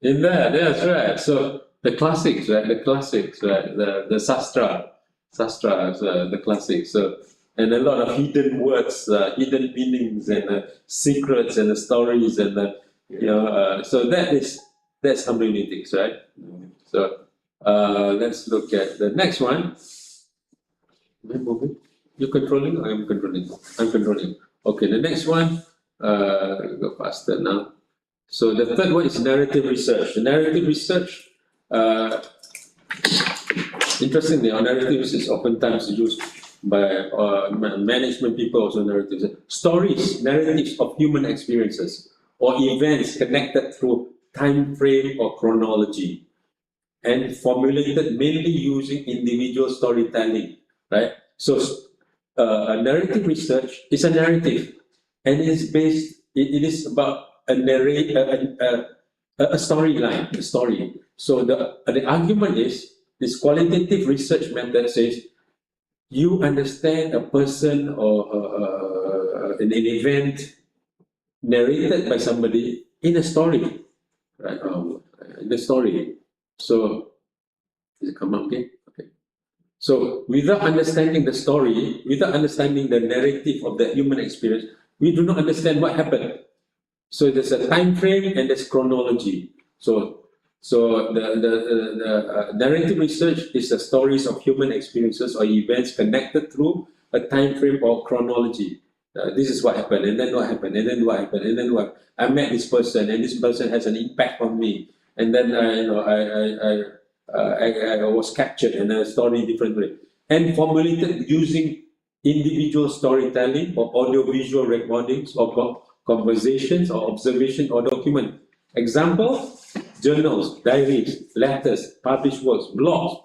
in that. That's right. So the classics, right? The sastras, the classics. So. And a lot of hidden words, hidden meanings, and secrets, and stories, and so that's hermeneutics, right? So let's look at the next one. You controlling? Or I'm controlling. I'm controlling. Okay, the next one. Go faster now. So the third one is narrative research. Narrative research. Interestingly, narrative research is oftentimes used management people, also narratives. Stories, narratives of human experiences or events connected through time frame or chronology, and formulated mainly using individual storytelling, right? So, a narrative research is a narrative, and it is based. It is about a storyline, a story. So the argument is this qualitative research method says you understand a person or an event narrated by somebody in a story, right? In the story. So, does it come up again? Okay. So, without understanding the story, without understanding the narrative of the human experience, we do not understand what happened. So, there's a time frame and there's chronology. So the narrative research is the stories of human experiences or events connected through a time frame or chronology. This is what happened, and then what happened, and then what happened, and then what. I met this person, and this person has an impact on me, and then I was captured in a story differently, and formulated using individual storytelling or audio-visual recordings or conversations or observation or document. Example, journals, diaries, letters, published works, blog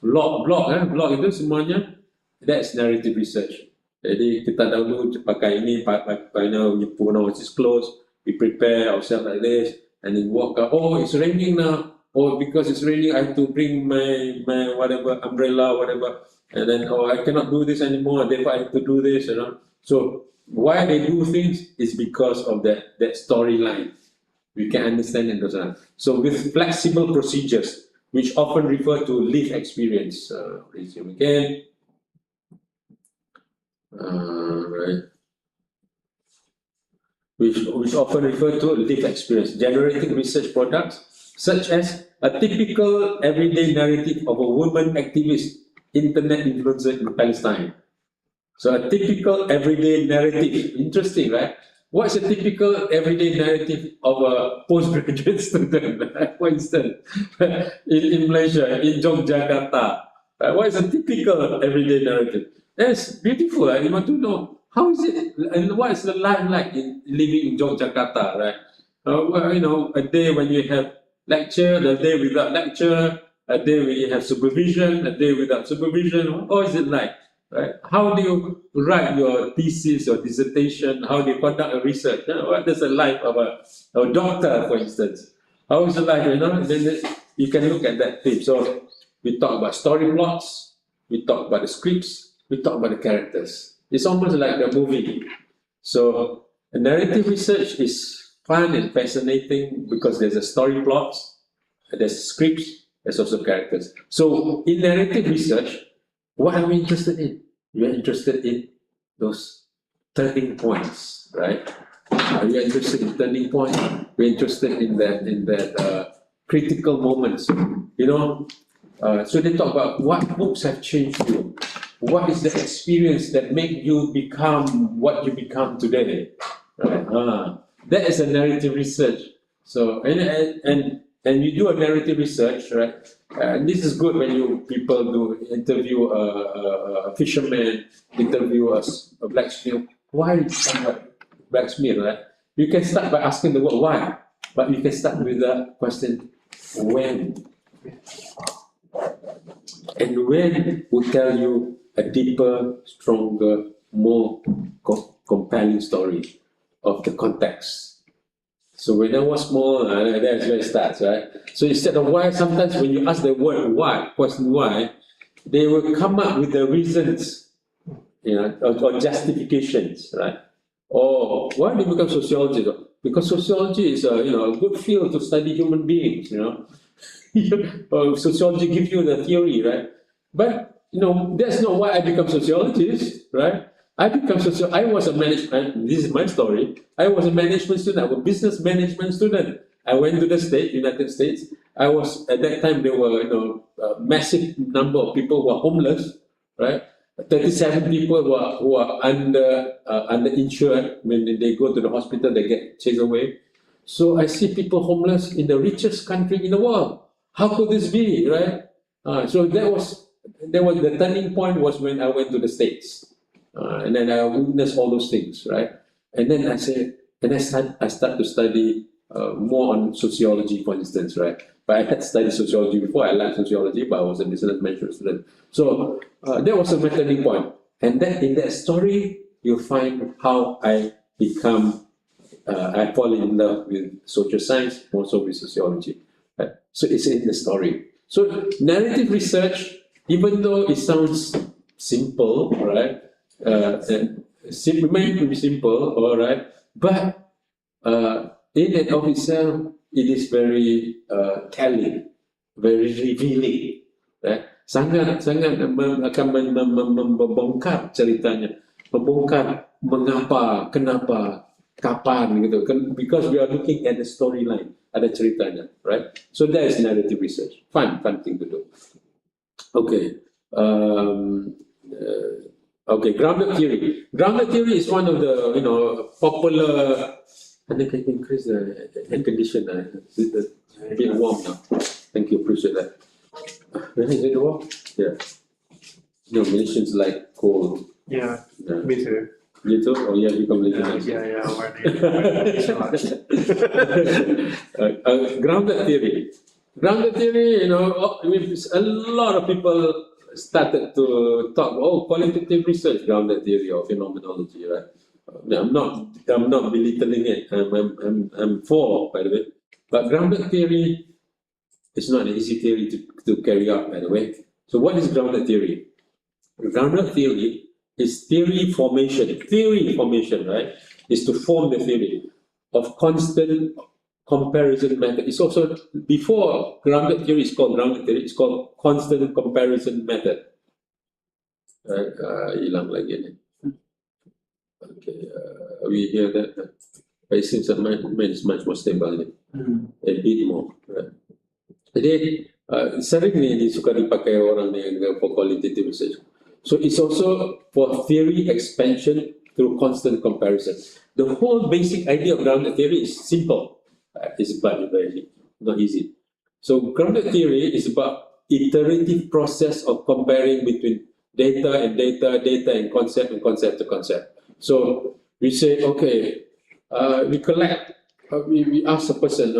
itu semuanya, that's narrative research. Jadi kita dahulu pakai ini, we put our eyes closed, we prepare ourselves like this, and then walk out. Oh, it's raining now. Oh, because it's raining, I have to bring my whatever umbrella, whatever, and then I cannot do this anymore. Therefore, I have to do this. So why they do things is because of that storyline. We can understand it. So with flexible procedures, which often refer to lived experience. Resume again. Right. Which often refer to lived experience, generating research products such as a typical everyday narrative of a woman activist, internet influencer in Palestine. So a typical everyday narrative, interesting, right? What's a typical everyday narrative of a postgraduate student, for instance, in Malaysia, in Yogyakarta? What is a typical everyday narrative? That's beautiful. I want to know how is it, and what is the life like in living in Yogyakarta, right? A day when you have lecture, a day without lecture, a day when you have supervision, a day without supervision. How is it like? Right? How do you write your thesis or dissertation? How do you conduct a research? What is the life of a doctor, for instance? How is the life? And then you can look at that theme. So we talk about story plots, we talk about the scripts, we talk about the characters. It's almost like a movie. So narrative research is fun and fascinating because there's a story plots, there's scripts, there's also characters. So in narrative research, what are we interested in? We are interested in those turning points, right? We are interested in turning points. We're interested in that critical moments. So they talk about what books have changed you. What is the experience that made you become what you become today? Right? That is a narrative research. So and you do a narrative research, right? And this is good when people do interview a fisherman, interview a blacksmith. Why is someone blacksmith, right? You can start by asking the word why, but you can start with the question when. And when will tell you a deeper, stronger, more compelling story of the context. So when I was small, that's where it starts, right? So instead of why, sometimes when you ask the word why, question why, they will come up with the reasons, or justifications, right? Or why do you become sociologist? Because sociology is a good field to study human beings, Sociology gives you the theory, right? But that's not why I become sociologist, right? I was a management. This is my story. I was a management student. I was a business management student. I went to the United States. I was at that time there were a massive number of people who are homeless, right? 37 people who are underinsured. When they go to the hospital, they get chased away. So I see people homeless in the richest country in the world. How could this be, right? So that was there was the turning point was when I went to the States, and then I witnessed all those things, right? And then I said, and I start to study more on sociology, for instance, right? But I had studied sociology before. I liked sociology, but I was a business management student. So that was a turning point. And then in that story, you'll find how I fall in love with social science, also with sociology. Right? So it's in the story. So narrative research, even though it sounds simple, right? It may be simple, all right, but in and of itself, it is very telling, very revealing, right? Sangat akan membongkar ceritanya, membongkar mengapa, kenapa, kapan gitu kan, because we are looking at the storyline, ada ceritanya, right? So that is narrative research. Fun thing to do. Okay. Okay, grounded theory. Grounded theory is one of the popular. I think I can increase the air conditioner. It's a bit warm now. Thank you, appreciate that. Really, is it warm? Yeah. No, Malaysians like cold. Yeah, Yeah. me too. You too? Oh yeah, you come later. Yeah. Grounded theory. Grounded theory, a lot of people started to talk, qualitative research, grounded theory or phenomenology, right? I'm not belittling it. I'm for, by the way. But grounded theory is not an easy theory to carry out, by the way. So what is grounded theory? Grounded theory is theory formation, right? Is to form the theory of constant comparison method. It's also, before grounded theory is called grounded theory, it's called constant comparison method. Hilang lagi ni. Okay, we hear that. But it seems that mine is much more stable ni. A bit more. Right? Jadi, sering ni suka dipakai orang ni for qualitative research. So it's also for theory expansion through constant comparison. The whole basic idea of grounded theory is simple. It's very not easy. So grounded theory is about iterative process of comparing between data and concept to concept. So we say, okay, we collect, we ask a person,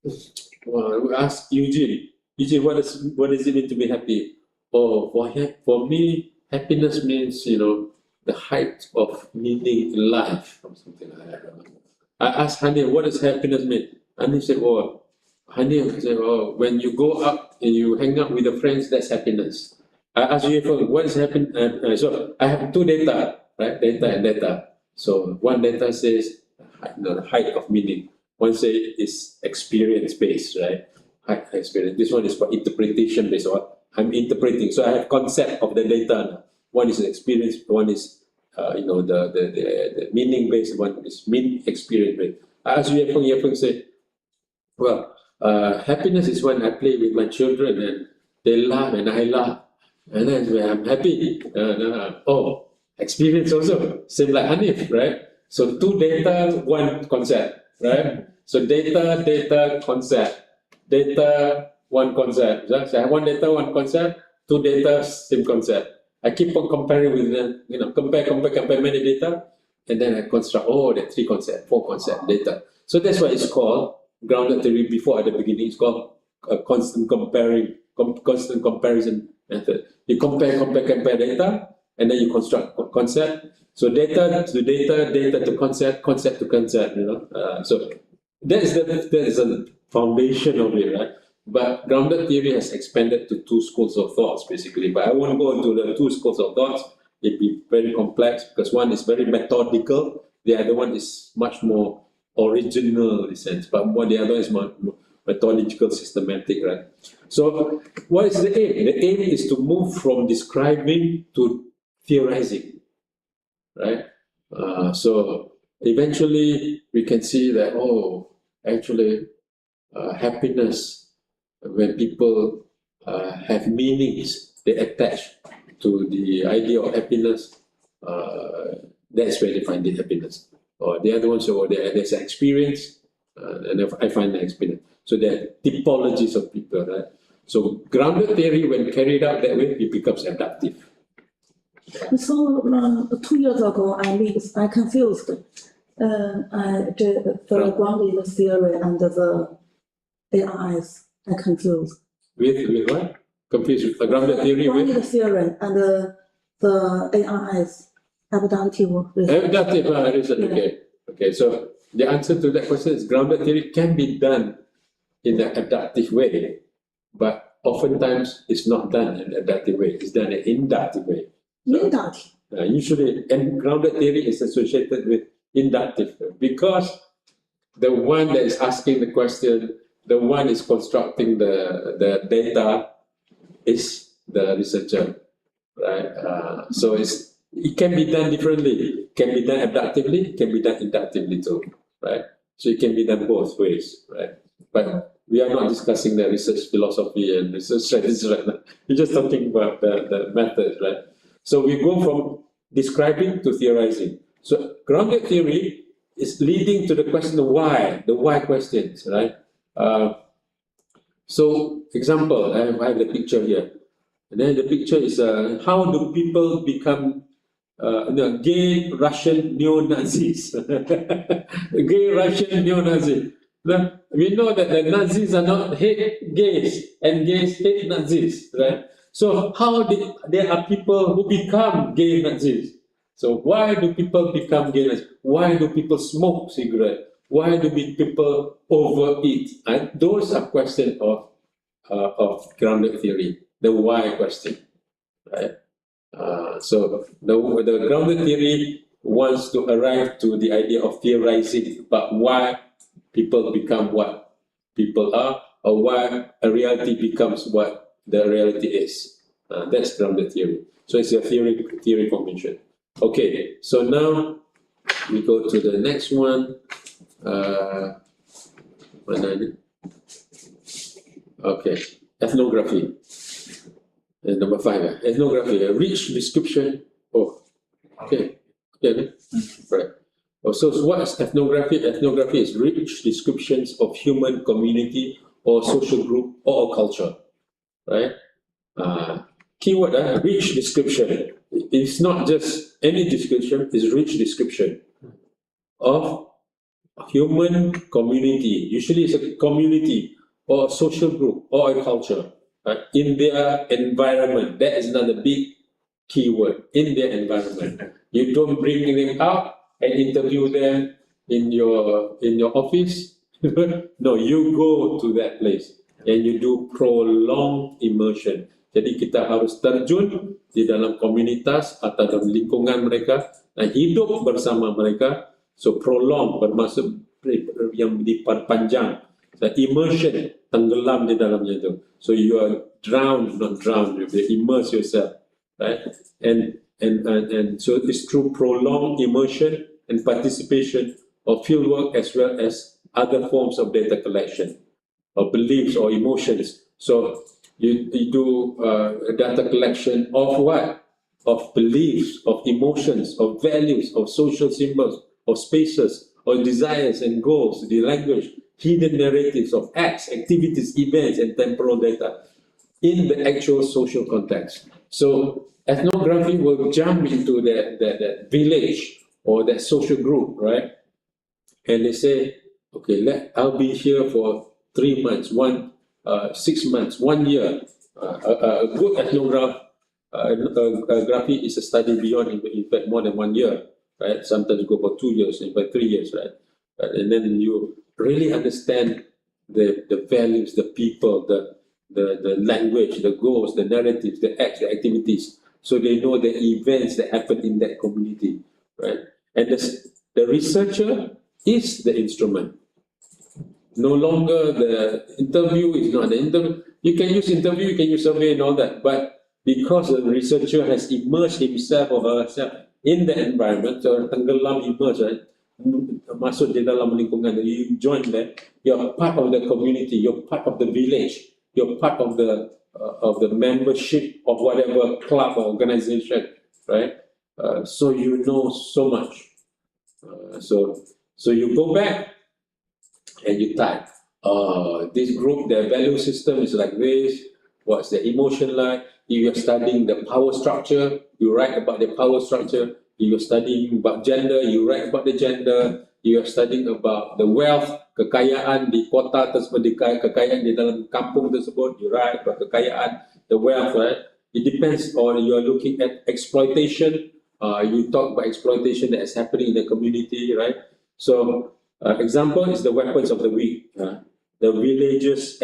we ask Eugene, what does it mean to be happy? Oh, for me, happiness means, the height of meaning in life, or something like that. I asked Hanif, what does happiness mean? Hanif said, Hanif said, when you go out and you hang out with your friends, that's happiness. I asked you, what is happiness? So I have two data, right? Data and data. So one data says the height of meaning. One says is experience-based, right? Height experience. This one is for interpretation-based. I'm interpreting. So I have concept of the data now. One is experience, one is the meaning based, one is experience based. As Yefeng said, happiness is when I play with my children and they laugh and I laugh, and then I'm happy. Experience also, same like Hanif, right? So two data, one concept, right? So data, concept, data, one concept. So I have one data, one concept, two data, same concept. I keep on comparing with them, compare many data, and then I construct, there are three concepts, four concept data. So that's why it's called grounded theory. Before at the beginning, it's called a constant comparison method. You compare data, and then you construct concept. So data to data, data to concept, concept to concept. So that is the foundation of it, right? But grounded theory has expanded to two schools of thoughts, basically. But I won't go into the two schools of thoughts. It'd be very complex because one is very methodical, the other one is much more original in a sense, but the other is more methodological, systematic, right? So what is the aim? The aim is to move from describing to theorizing, right? So eventually we can see that, happiness, when people have meanings they attach to the idea of happiness, that's where they find the happiness. Or the other one, there's an experience, and I find the experience. So there are typologies of people, right? So grounded theory, when carried out that way, it becomes adaptive. So 2 years ago, I confused the grounded theory and the ARS. I confused. With what? Confused with the grounded theory Grounded with? theory and the ARS, adaptive research. Adaptive research, okay. Okay, so the answer to that question is grounded theory can be done in an adaptive way, but oftentimes it's not done in an adaptive way, it's done in an inductive way. Inductive. Usually, and grounded theory is associated with inductive because the one that is asking the question, the one is constructing the data is the researcher, right? So it can be done differently. It can be done adaptively, it can be done inductively too, right? So it can be done both ways, right? But we are not discussing the research philosophy and research strategy right now. We're just talking about the methods, right? So we go from describing to theorizing. So grounded theory is leading to the question of why, the why questions, right? So example, I have the picture here. And then the picture is how do people become gay Russian neo-Nazis? Gay Russian neo-Nazis. Now, we know that the Nazis are not hate gays and gays hate Nazis, right? So how did there are people who become gay Nazis? So why do people become gay Nazis? Why do people smoke cigarette? Why do people overeat? And those are questions of grounded theory, the why question, right? So the grounded theory wants to arrive to the idea of theorizing about why people become what people are, or why a reality becomes what the reality is. That's grounded theory. So it's a theory formation. Okay, so now we go to the next one. Okay, ethnography. Number 5, ethnography, a rich description. Oh, okay, okay, right. So what is ethnography? Ethnography is rich descriptions of human community or social group or culture, right? Keyword, rich description. It's not just any description, it's rich description of human community. Usually it's a community or a social group or a culture in their environment. That is another big keyword, in their environment. You don't bring them out and interview them in your office. No, you go to that place and you do prolonged immersion. Jadi kita harus terjun di dalam komunitas atau dalam lingkungan mereka dan hidup bersama mereka. So prolong bermaksud yang diperpanjang. The immersion, tenggelam di dalamnya itu. So you are drowned, not drowned. You immerse yourself, right? And so it's through prolonged immersion and participation of fieldwork as well as other forms of data collection, of beliefs or emotions. So you do data collection of what? Of beliefs, of emotions, of values, of social symbols, of spaces, of desires and goals, the language, hidden narratives of acts, activities, events, and temporal data in the actual social context. So ethnography will jump into that village or that social group, right? And they say, okay, I'll be here for 3 months, 6 months, 1 year. A good ethnography is a study beyond, in fact, more than 1 year, right? Sometimes go for 2 years, in fact 3 years, right? And then you really understand the values, the people, the language, the goals, the narratives, the acts, the activities. So they know the events that happen in that community, right? And the researcher is the instrument. No longer the interview is not the interview. You can use interview, you can use survey and all that, but because the researcher has immersed himself or herself in the environment, so tenggelam, immerse, right? Masuk di dalam lingkungan, you join there, you're part of the community, you're part of the village, you're part of the membership of whatever club or organization, right? So you know so much. So you go back and you type, this group, their value system is like this, what's the emotion like. If you're studying the power structure, you write about the power structure. If you're studying about gender, you write about the gender. If you're studying about the wealth, kekayaan di kota tersebut, kekayaan di dalam kampung tersebut, you write about kekayaan, the wealth, right? It depends on you're looking at exploitation. You talk about exploitation that is happening in the community, right? So, example is the weapons of the weak. The villagers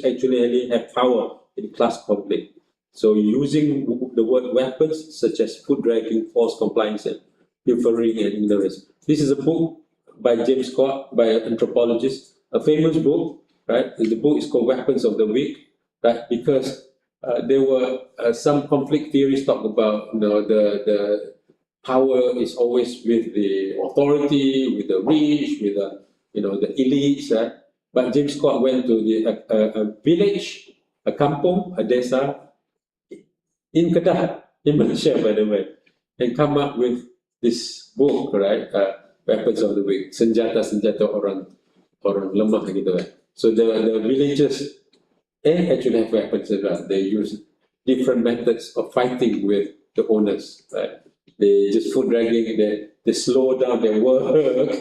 actually have power in class conflict. So, using the word weapons such as food dragging, false compliance, and pilfering and ignorance. This is a book by James Scott, by an anthropologist, a famous book, right? The book is called Weapons of the Weak, right? Because there were some conflict theories talk about, the power is always with the authority, with the rich, with the, the elites, right? But James Scott went to a village, a kampung, a desa in Kedah, in Malaysia, by the way, and come up with this book, right? Weapons of the Weak, senjata-senjata orang lemah gitu kan. So the villagers actually have weapons as well. They use different methods of fighting with the owners, right? They just food dragging, they slow down their work.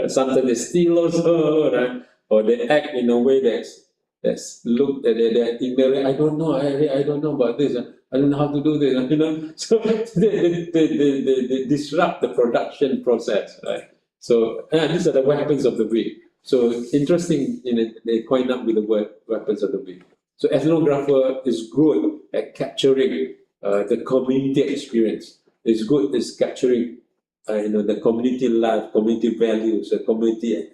Sometimes they steal also, right? Or they act in a way that's looked at they're ignorant. I don't know. I don't know about this. I don't know how to do this. So they disrupt the production process, right? So these are the weapons of the weak. So interesting, they coin up with the word weapons of the weak. So ethnographer is good at capturing the community experience. It's good at capturing the community life, community values, community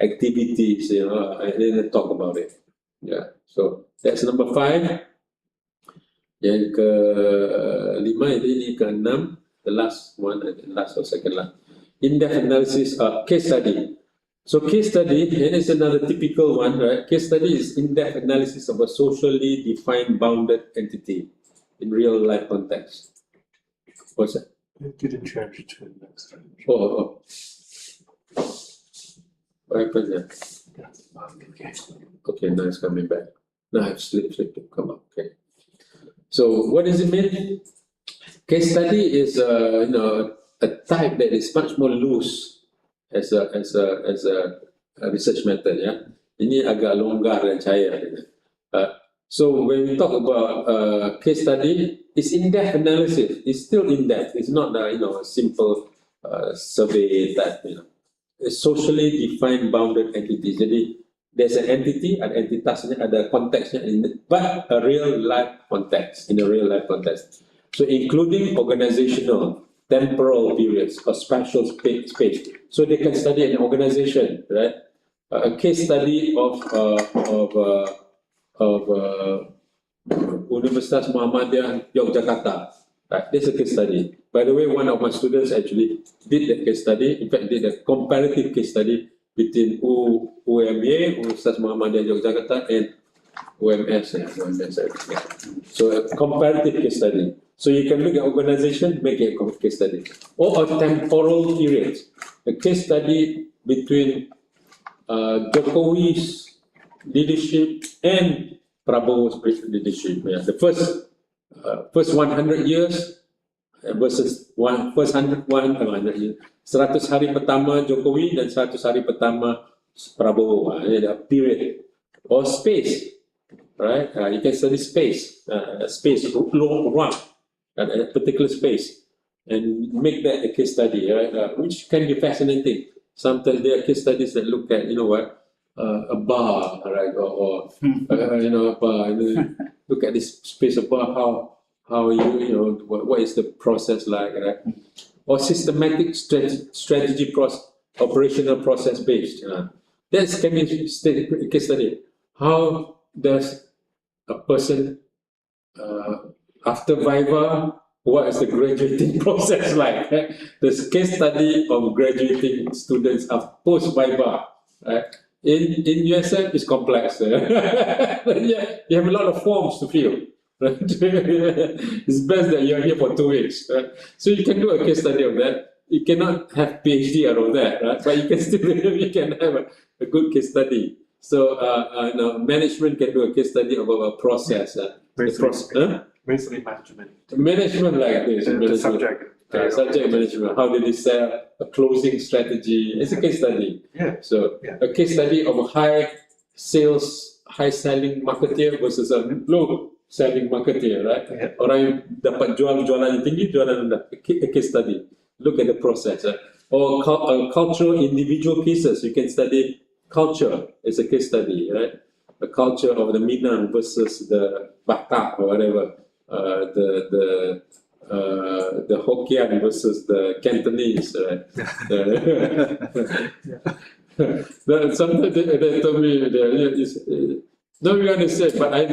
activities, and then talk about it. Yeah. So that's number 5. Yang ke-5 ini ke-6, the last one, last or second last. In-depth analysis of case study. So case study, and it's another typical one, right? Case study is in-depth analysis of a socially defined bounded entity in real life context. What's that? It didn't change to the next one. Oh. What happened there? Okay. Okay, now it's coming back. Now I've slipped to come up. Okay. So what does it mean? Case study is a type that is much more loose as a research method. Yeah, ini agak longgar dan cair. So when we talk about case study, it's in-depth analysis. It's still in-depth. It's not a simple survey type. It's socially defined bounded entities. Jadi there's an entity, ada entitasnya, ada konteksnya, but a real life context, in a real life context. So including organizational, temporal periods or spatial space. So they can study an organization, right? A case study of Universitas Muhammadiyah Yogyakarta. Right? That's a case study. By the way, one of my students actually did that case study. In fact, did a comparative case study between UMY, Universitas Muhammadiyah Yogyakarta, and UMS. So a comparative case study. So you can look at organization, make a case study. Or a temporal period. A case study between Jokowi's leadership and Prabowo's leadership. Yeah. The first 100 years versus first 100 years. 100 hari pertama Jokowi dan 100 hari pertama Prabowo. A period or space, right? You can study space, ruang, a particular space, and make that a case study, right? Which can be fascinating. Sometimes there are case studies that look at, a bar, right? Or a bar. Look at this space of bar. How what is the process like, right? Or systematic strategy operational process based. That can be a case study. How does a person after Viva, what is the graduating process like? The case study of graduating students of post Viva, right? In USM is complex. You have a lot of forms to fill. Right? It's best that you're here for 2 weeks. Right? So you can do a case study of that. You cannot have PhD out of that, right? But you can still have a good case study. So management can do a case study about a process. The Basically management. management like this. The management. subject. Subject management. How did they sell a closing strategy? It's a case study. Yeah. So Yeah. a case study of a high selling marketeer versus a low selling marketeer, right? Yeah. Orang yang dapat jualan yang tinggi, jualan rendah. A case study. Look at the process. Or cultural individual cases. You can study culture as a case study, right? The culture of the Minang versus the Batak or whatever. The Hokkien versus the Cantonese, right? Sometimes they told me, don't really understand, but I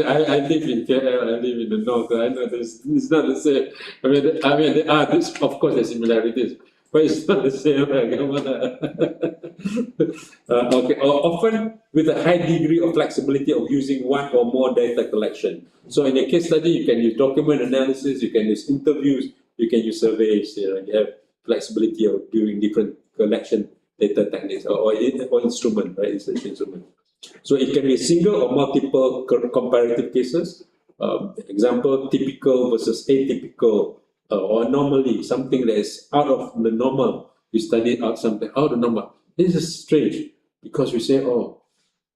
live in KL, I live in the north, I know this, it's not the same. I mean, there are, this, of course, there's similarities, but it's not the same. Okay, often with a high degree of flexibility of using one or more data collection. So in a case study, you can use document analysis, you can use interviews, you can use surveys, you have flexibility of doing different collection data techniques or instrument, right? It's an instrument. So it can be single or multiple comparative cases. Example, typical versus atypical or anomaly, something that is out of the normal. You study out something out of the normal. This is strange because we say,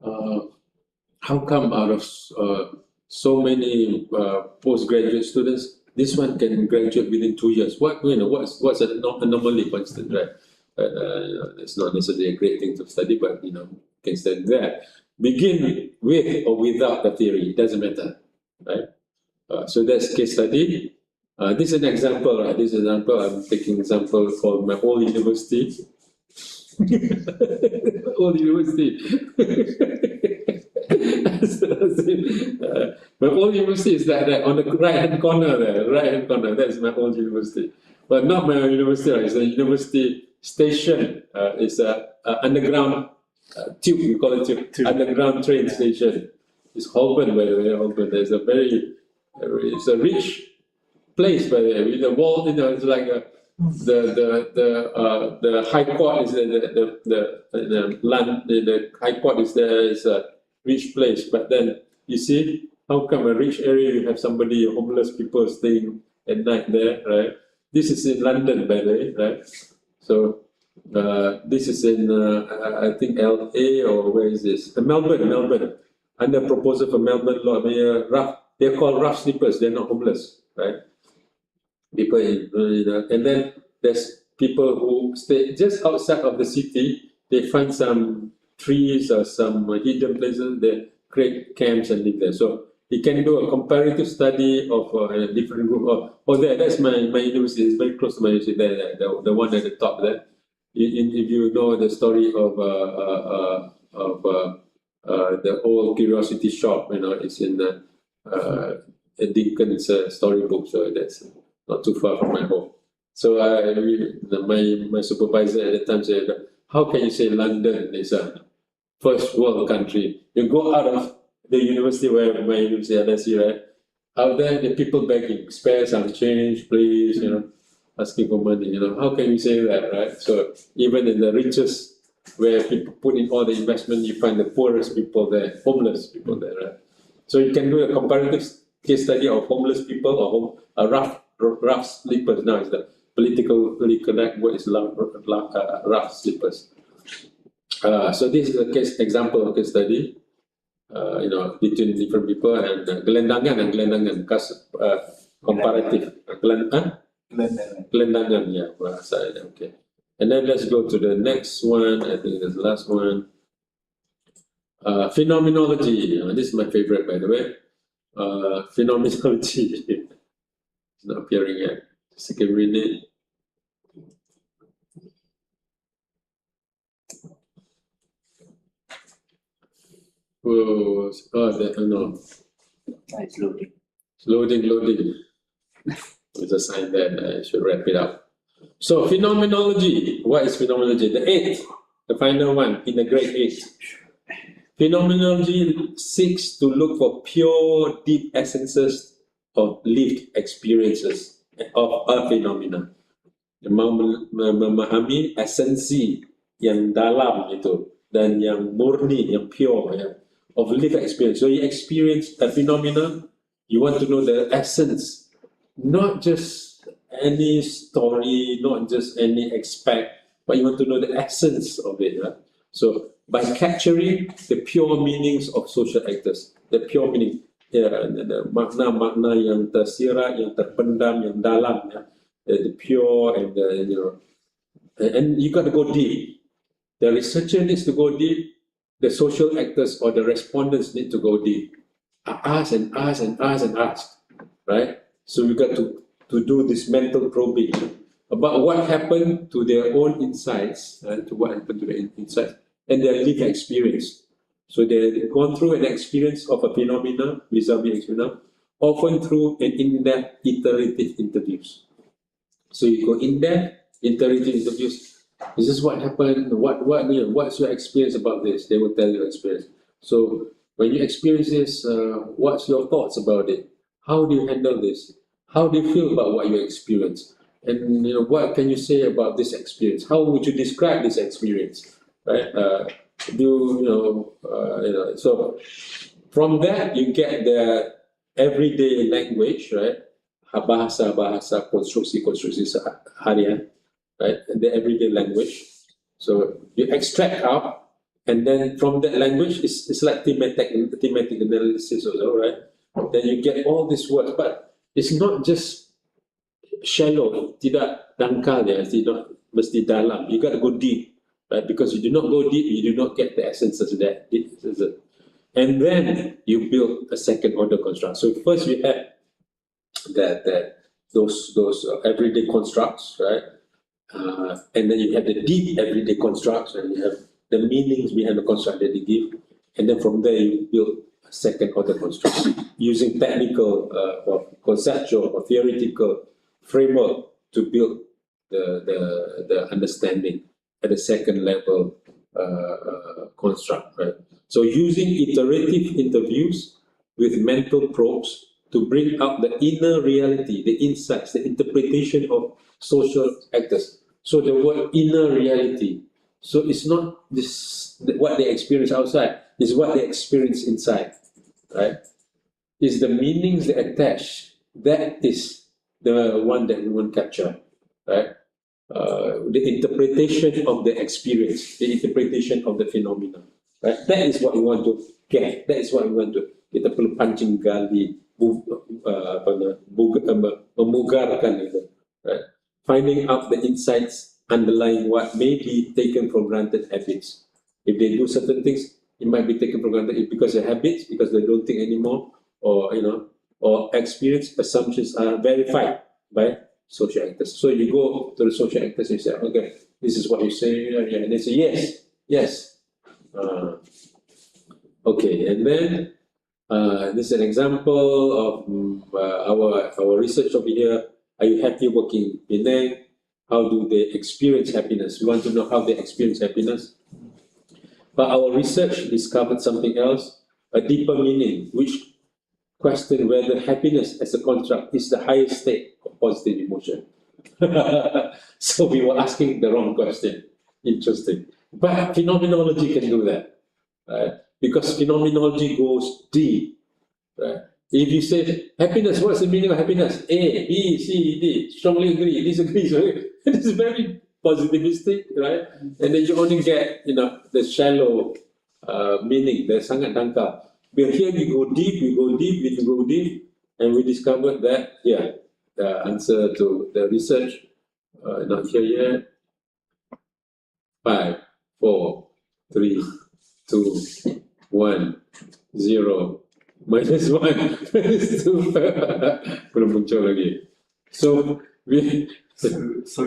how come out of so many postgraduate students, this one can graduate within 2 years? What's an anomaly, for instance, right? It's not necessarily a great thing to study, but you can study that. Begin with or without the theory, it doesn't matter, right? So that's case study. This is an example, right? This is an example. I'm taking example from my old university. Old university. My old university is that on the right-hand corner there, right-hand corner. That's my old university. But not my university, right? It's a university station. It's a underground tube, we call it tube. Underground train station. It's Holborn, by the way, Holborn. There's a it's a rich place, by the way, with the wall, it's like the high court is the land, the high court is there, is a rich place. But then you see, how come a rich area you have somebody, homeless people staying at night there, right? This is in London, by the way, right? So this is in I think LA, or where is this? Melbourne. Under proposal for Melbourne law, they're called rough sleepers. They're not homeless, right? People, and then there's people who stay just outside of the city. They find some trees or some hidden places. They create camps and live there. So you can do a comparative study of a different group. That's my university. It's very close to my university. There, the one at the top there. If you know the story of the old curiosity shop, it's in Dickens' storybook. So that's not too far from my home. So my supervisor at the time said, how can you say London is a first world country? You go out of the university where my university, LSE, right? Out there, the people begging, spare some change, please, asking for money, How can you say that, right? So even in the richest, where people put in all the investment, you find the poorest people there, homeless people there, right? So you can do a comparative case study of homeless people or rough sleepers. Now it's the politically correct word is rough sleepers. So this is a example of case study, between different people, and gelandangan, comparative. Gelandangan, yeah, bahasa, okay. And then let's go to the next one. I think that's the last one. Phenomenology. This is my favorite, by the way. Phenomenology. It's not appearing yet. Just a minute. Oh, no. It's loading. Loading. There's a sign that I should wrap it up. So, phenomenology. What is phenomenology? The final one in the grade 8. Phenomenology seeks to look for pure, deep essences of lived experiences of a phenomena. Memahami esensi yang dalam itu dan yang murni, yang pure, ya, of lived experience. So you experience a phenomenon, you want to know the essence, not just any story, not just any aspect, but you want to know the essence of it. Right? So by capturing the pure meanings of social actors, the pure meaning, the makna-makna yang tersirat, yang terpendam, yang dalam, ya, the pure and the, you know, and you got to go deep. The researcher needs to go deep. The social actors or the respondents need to go deep. Ask and ask and ask and ask, right? So we got to do this mental probing about what happened to their own insights, to what happened to their insights and their lived experience. So they've gone through an experience of a phenomenon, vis-a-vis phenomenon, often through an in-depth iterative interviews. So you go in-depth iterative interviews. This is what happened. What's your experience about this? They will tell you experience. So when you experience this, what's your thoughts about it? How do you handle this? How do you feel about what you experience? And what can you say about this experience? How would you describe this experience? Right? So from that you get the everyday language, right? Bahasa konstruksi harian, right? The everyday language. So you extract out, and then from that language, it's like thematic analysis also, right? Then you get all these words, but it's not just shallow, tidak dangkal, ya, tidak mesti dalam. You got to go deep, right? Because you do not go deep, you do not get the essence of that. And then you build a second order construct. So first we have those everyday constructs, right? And then you have the deep everyday constructs, and you have the meanings behind the construct that they give, and then from there you build a second order construct using technical or conceptual or theoretical framework to build the understanding at the second level construct, right? So using iterative interviews with mental probes to bring out the inner reality, the insights, the interpretation of social actors. So the word inner reality. So it's not this what they experience outside, it's what they experience inside, right? It's the meanings they attach. That is the one that we want to capture, right? The interpretation of the experience, the interpretation of the phenomenon, right? That is what we want to get. That is what we want to. Kita perlu pancing gali, memugarkan itu, right? Finding out the insights underlying what may be taken for granted habits. If they do certain things, it might be taken for granted because they're habits, because they don't think anymore, or or experience assumptions are verified by social actors. So you go to the social actors and you say, okay, this is what you say, and they say yes. Okay, and then this is an example of our research over here. Are you happy working in Penang? How do they experience happiness? We want to know how they experience happiness. But our research discovered something else, a deeper meaning, which questioned whether happiness as a construct is the highest state of positive emotion. So we were asking the wrong question. Interesting. But phenomenology can do that, right? Because phenomenology goes deep, right? If you say happiness, what's the meaning of happiness? A, B, C, D. Strongly agree, disagree. So it is very positivistic, right? And then you only get, the shallow meaning, the sangat dangkal. But here we go deep, and we discovered that, the answer to the research, not here yet. 5, 4, 3, 2, 1, 0. Minus 1, minus 2. Belum muncul lagi. So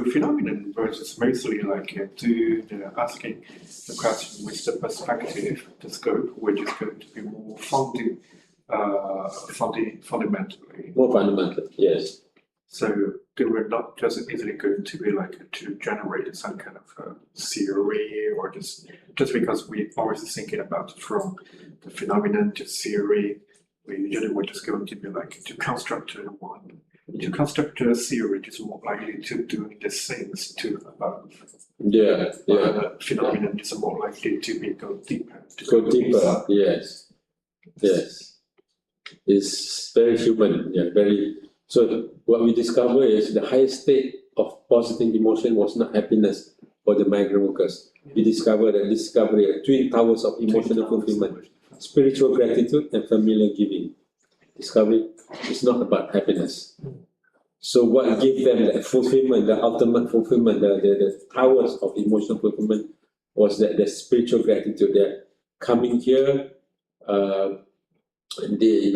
phenomenon versus mostly like asking the question with the perspective, the scope, which is going to be more fundamentally. More fundamental, yes. So they were not just easily going to be like to generate some kind of theory, or just because we always thinking about from the phenomenon to theory, we usually were just going to be like to construct one to construct a theory is more likely to do the things to above. Yeah, yeah. Phenomenon is more likely to be go deeper. Go deeper, yes. Yes. It's very human, yeah, very. So what we discover is the highest state of positive emotion was not happiness for the migrant workers. We discovered that discovery of twin towers of emotional fulfillment, spiritual gratitude and familiar giving. Discovery is not about happiness. So what gave them the fulfillment, the ultimate fulfillment, the towers of emotional fulfillment was that the spiritual gratitude. That coming here, they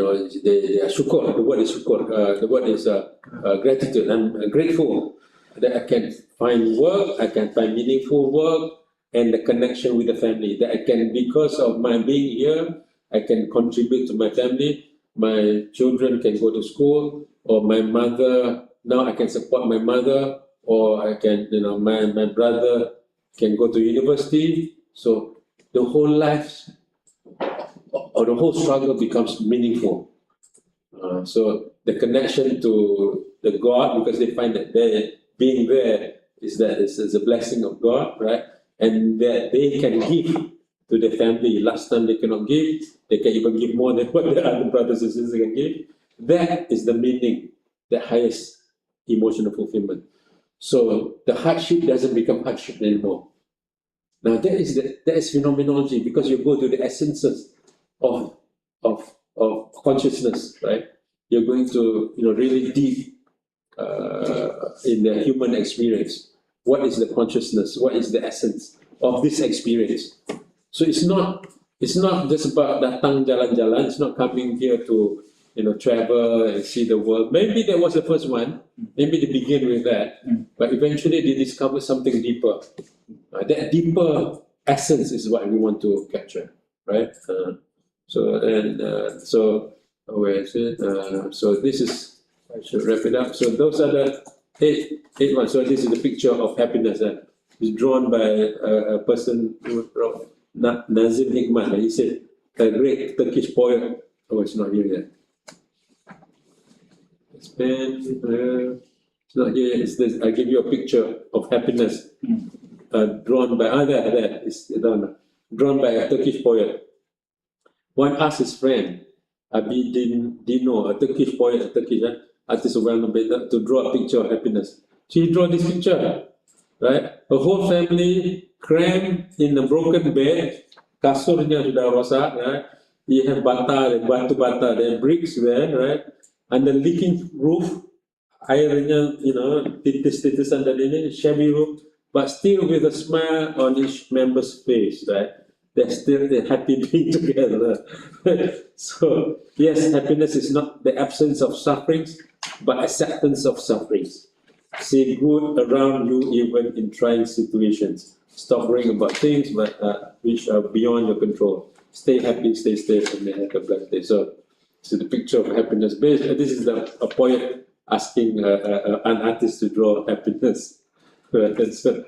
are shukr. The word is shukr. The word is gratitude. I'm grateful that I can find work, I can find meaningful work, and the connection with the family. That I can, because of my being here, I can contribute to my family. My children can go to school, or my mother, now I can support my mother, or I can, my brother can go to university. So the whole life or the whole struggle becomes meaningful. So the connection to the God, because they find that being there is a blessing of God, right? And that they can give to the family. Last time they cannot give, they can even give more than what the other brothers and sisters can give. That is the meaning, the highest emotional fulfillment. So the hardship doesn't become hardship anymore. Now that is phenomenology, because you go to the essences of consciousness, right? You're going to really deep in the human experience. What is the consciousness? What is the essence of this experience? So it's not just about datang jalan-jalan. It's not coming here to travel and see the world. Maybe that was the first one. Maybe they begin with that, but eventually they discover something deeper. That deeper essence is what we want to capture, right? Where is it? So this is, I should wrap it up. So those are the eight ones. So this is the picture of happiness. It's drawn by a person who wrote Nazim Hikmat. He said, a great Turkish poet. Oh, it's not here yet. It's not here yet. It's this. I give you a picture of happiness. Drawn by drawn by a Turkish poet. One asked his friend, Dino, a Turkish poet, a Turkish artist of well-known, to draw a picture of happiness. So he drew this picture, right? A whole family crammed in a broken bed, kasurnya sudah rosak, right? You have batu bata, there are bricks there, right? And the leaking roof, airnya, titis-titisan dari ini, shabby roof, but still with a smile on each member's face, right? They're still happy being together. So, yes, happiness is not the absence of sufferings, but acceptance of sufferings. See good around you even in trying situations. Stop worrying about things which are beyond your control. Stay happy, stay safe, and have a blessed day. So, this is the picture of happiness. This is a poet asking an artist to draw happiness. So,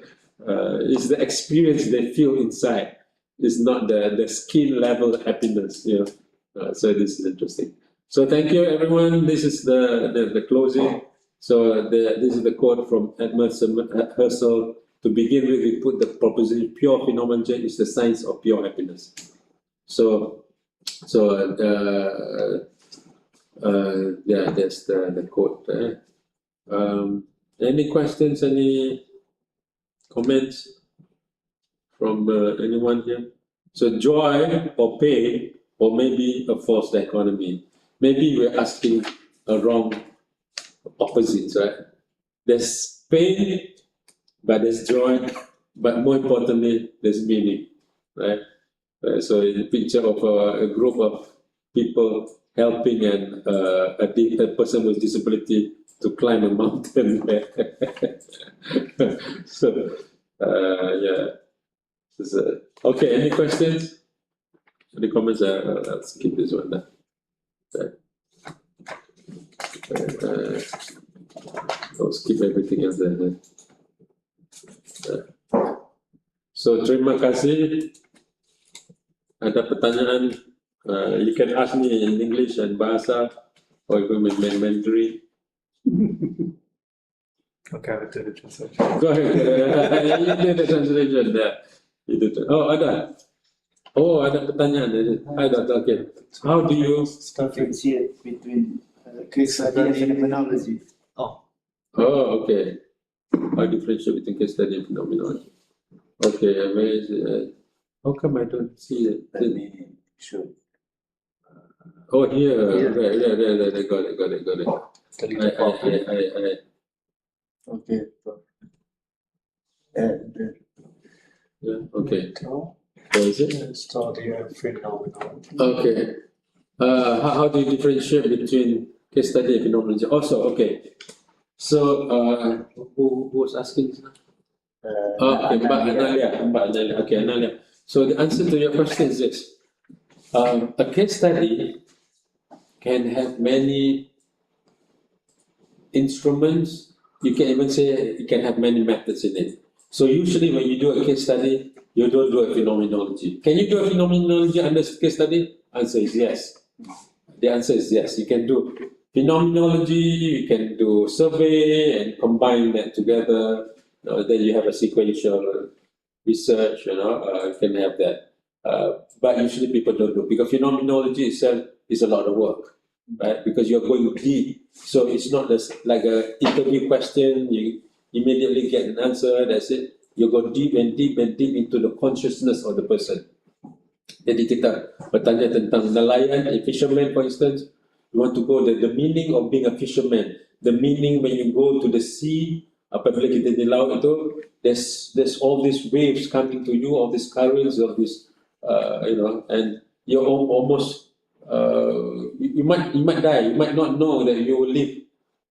it's the experience they feel inside. It's not the skin level happiness, so this is interesting. So thank you everyone. This is the closing. So this is the quote from Edmund Husserl. To begin with, we put the proposition: pure phenomenology is the science of pure happiness. So yeah, that's the quote. Any questions? Any comments from anyone here? So joy or pain, or maybe a false dichotomy. Maybe we're asking a wrong opposite, right? There's pain, but there's joy, but more importantly, there's meaning, right? So in the picture of a group of people helping a person with disability to climb a mountain. So, yeah. Okay, any questions? Any comments? I'll skip this one now. I'll skip everything else there. So, terima kasih. Ada pertanyaan, you can ask me in English and Bahasa, or even in Mandarin. Okay, I did the translation. Go ahead. You did the translation there. You did it. Oh, ada. Oh, ada pertanyaan. Ada, okay. How do you differentiate between case study and phenomenology? Oh, okay. How differentiate between case study and phenomenology? Okay, where is it? How come I don't see it? Let me show. Oh, here. Yeah. Right. Got it. The little part. Okay. And Yeah, okay. No, Where is it? study and phenomenology. Okay. How do you differentiate between case study and phenomenology? Also, okay. So, who was asking? Okay, Mbak Analia. Okay, Analia. So the answer to your question is this. A case study can have many instruments. You can even say it can have many methods in it. So usually when you do a case study, you don't do a phenomenology. Can you do a phenomenology under case study? Answer is yes. The answer is yes. You can do phenomenology, you can do survey and combine that together. Then you have a sequential research, you can have that. But usually people don't do, because phenomenology itself is a lot of work, right? Because you're going deep. So it's not just like an interview question, you immediately get an answer, that's it. You go deep and deep into the consciousness of the person. Jadi kita bertanya tentang nelayan, a fisherman for instance, you want to go the meaning of being a fisherman, the meaning when you go to the sea, apabila kita di laut itu, there's all these waves coming to you, all these currents, all this, and you're almost, you might die, you might not know that you will live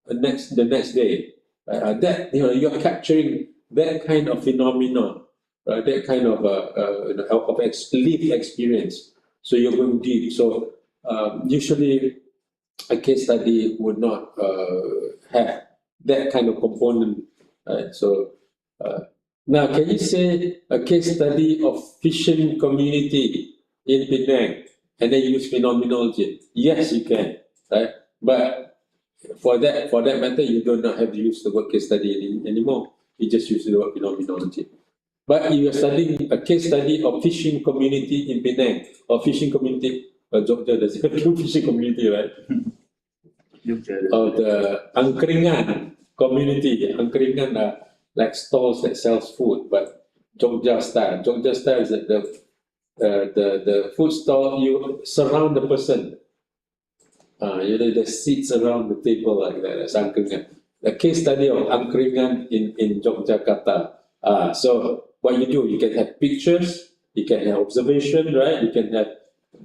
the next day. That you're capturing that kind of phenomenon. That kind of lived experience. So you're going deep. So usually a case study would not have that kind of component. So now, can you say a case study of fishing community in Penang and then use phenomenology? Yes, you can. Right? But for that matter, you do not have to use the word case study anymore. You just use the word phenomenology. But if you're studying a case study of fishing community in Penang or fishing community, Jogja does it fishing community, right? Of the Angkringan community. Angkringan are like stalls that sells food, but Jogja style. Jogja style is that the food stall, you surround the person. The seats around the table like that. That's Angkringan. The case study of Angkringan in Yogyakarta. So what you do, you can have pictures, you can have observation, right? You can have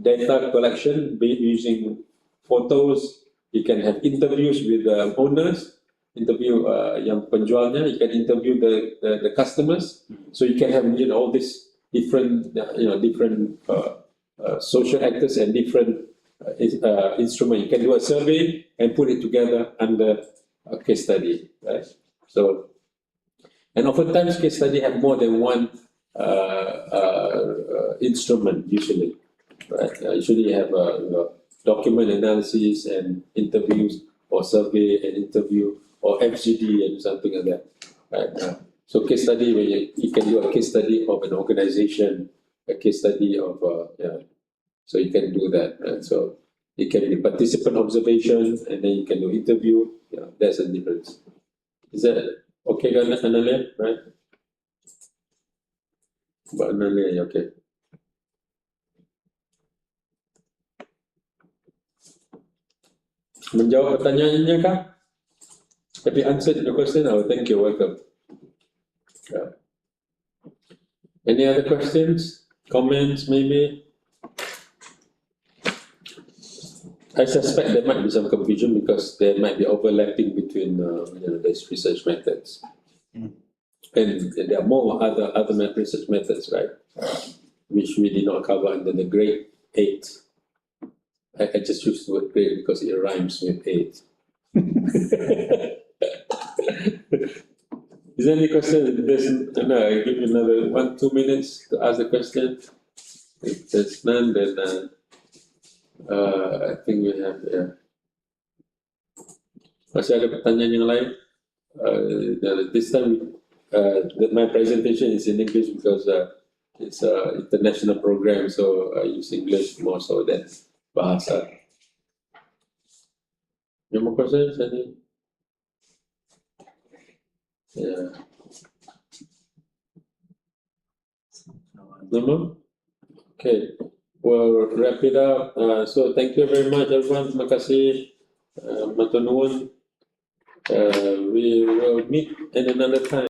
data collection using photos, you can have interviews with the owners, interview yang penjualnya, you can interview the customers. So you can have all these different social actors and different instrument. You can do a survey and put it together under a case study, right? So, and oftentimes case study have more than one instrument usually, right? Usually you have document analysis and interviews, or survey and interview, or FGD and something like that, right? So case study, when you can do a case study of an organization, a case study of so you can do that, right? So it can be participant observation, and then you can do interview. That's a difference. Is that okay, Analia? Right? But Analia, okay. Menjawab pertanyaannya kah? Have you answered the question? Oh, thank you. Welcome. Any other questions? Comments, maybe? I suspect there might be some confusion because there might be overlapping between these research methods. And there are more other research methods, right? Which we did not cover under the grade 8. I just used the word grade because it rhymes with 8. Is there any question? I'll give you another 1-2 minutes to ask the question. If there's none, then I think we have, Masih ada pertanyaan yang lain? This time, my presentation is in English because it's an international program, so I use English more so than bahasa. Any more questions? Any? Yeah. No more? Okay, we'll wrap it up. So thank you very much, everyone. Terima kasih, matur nuwun. We will meet in another time.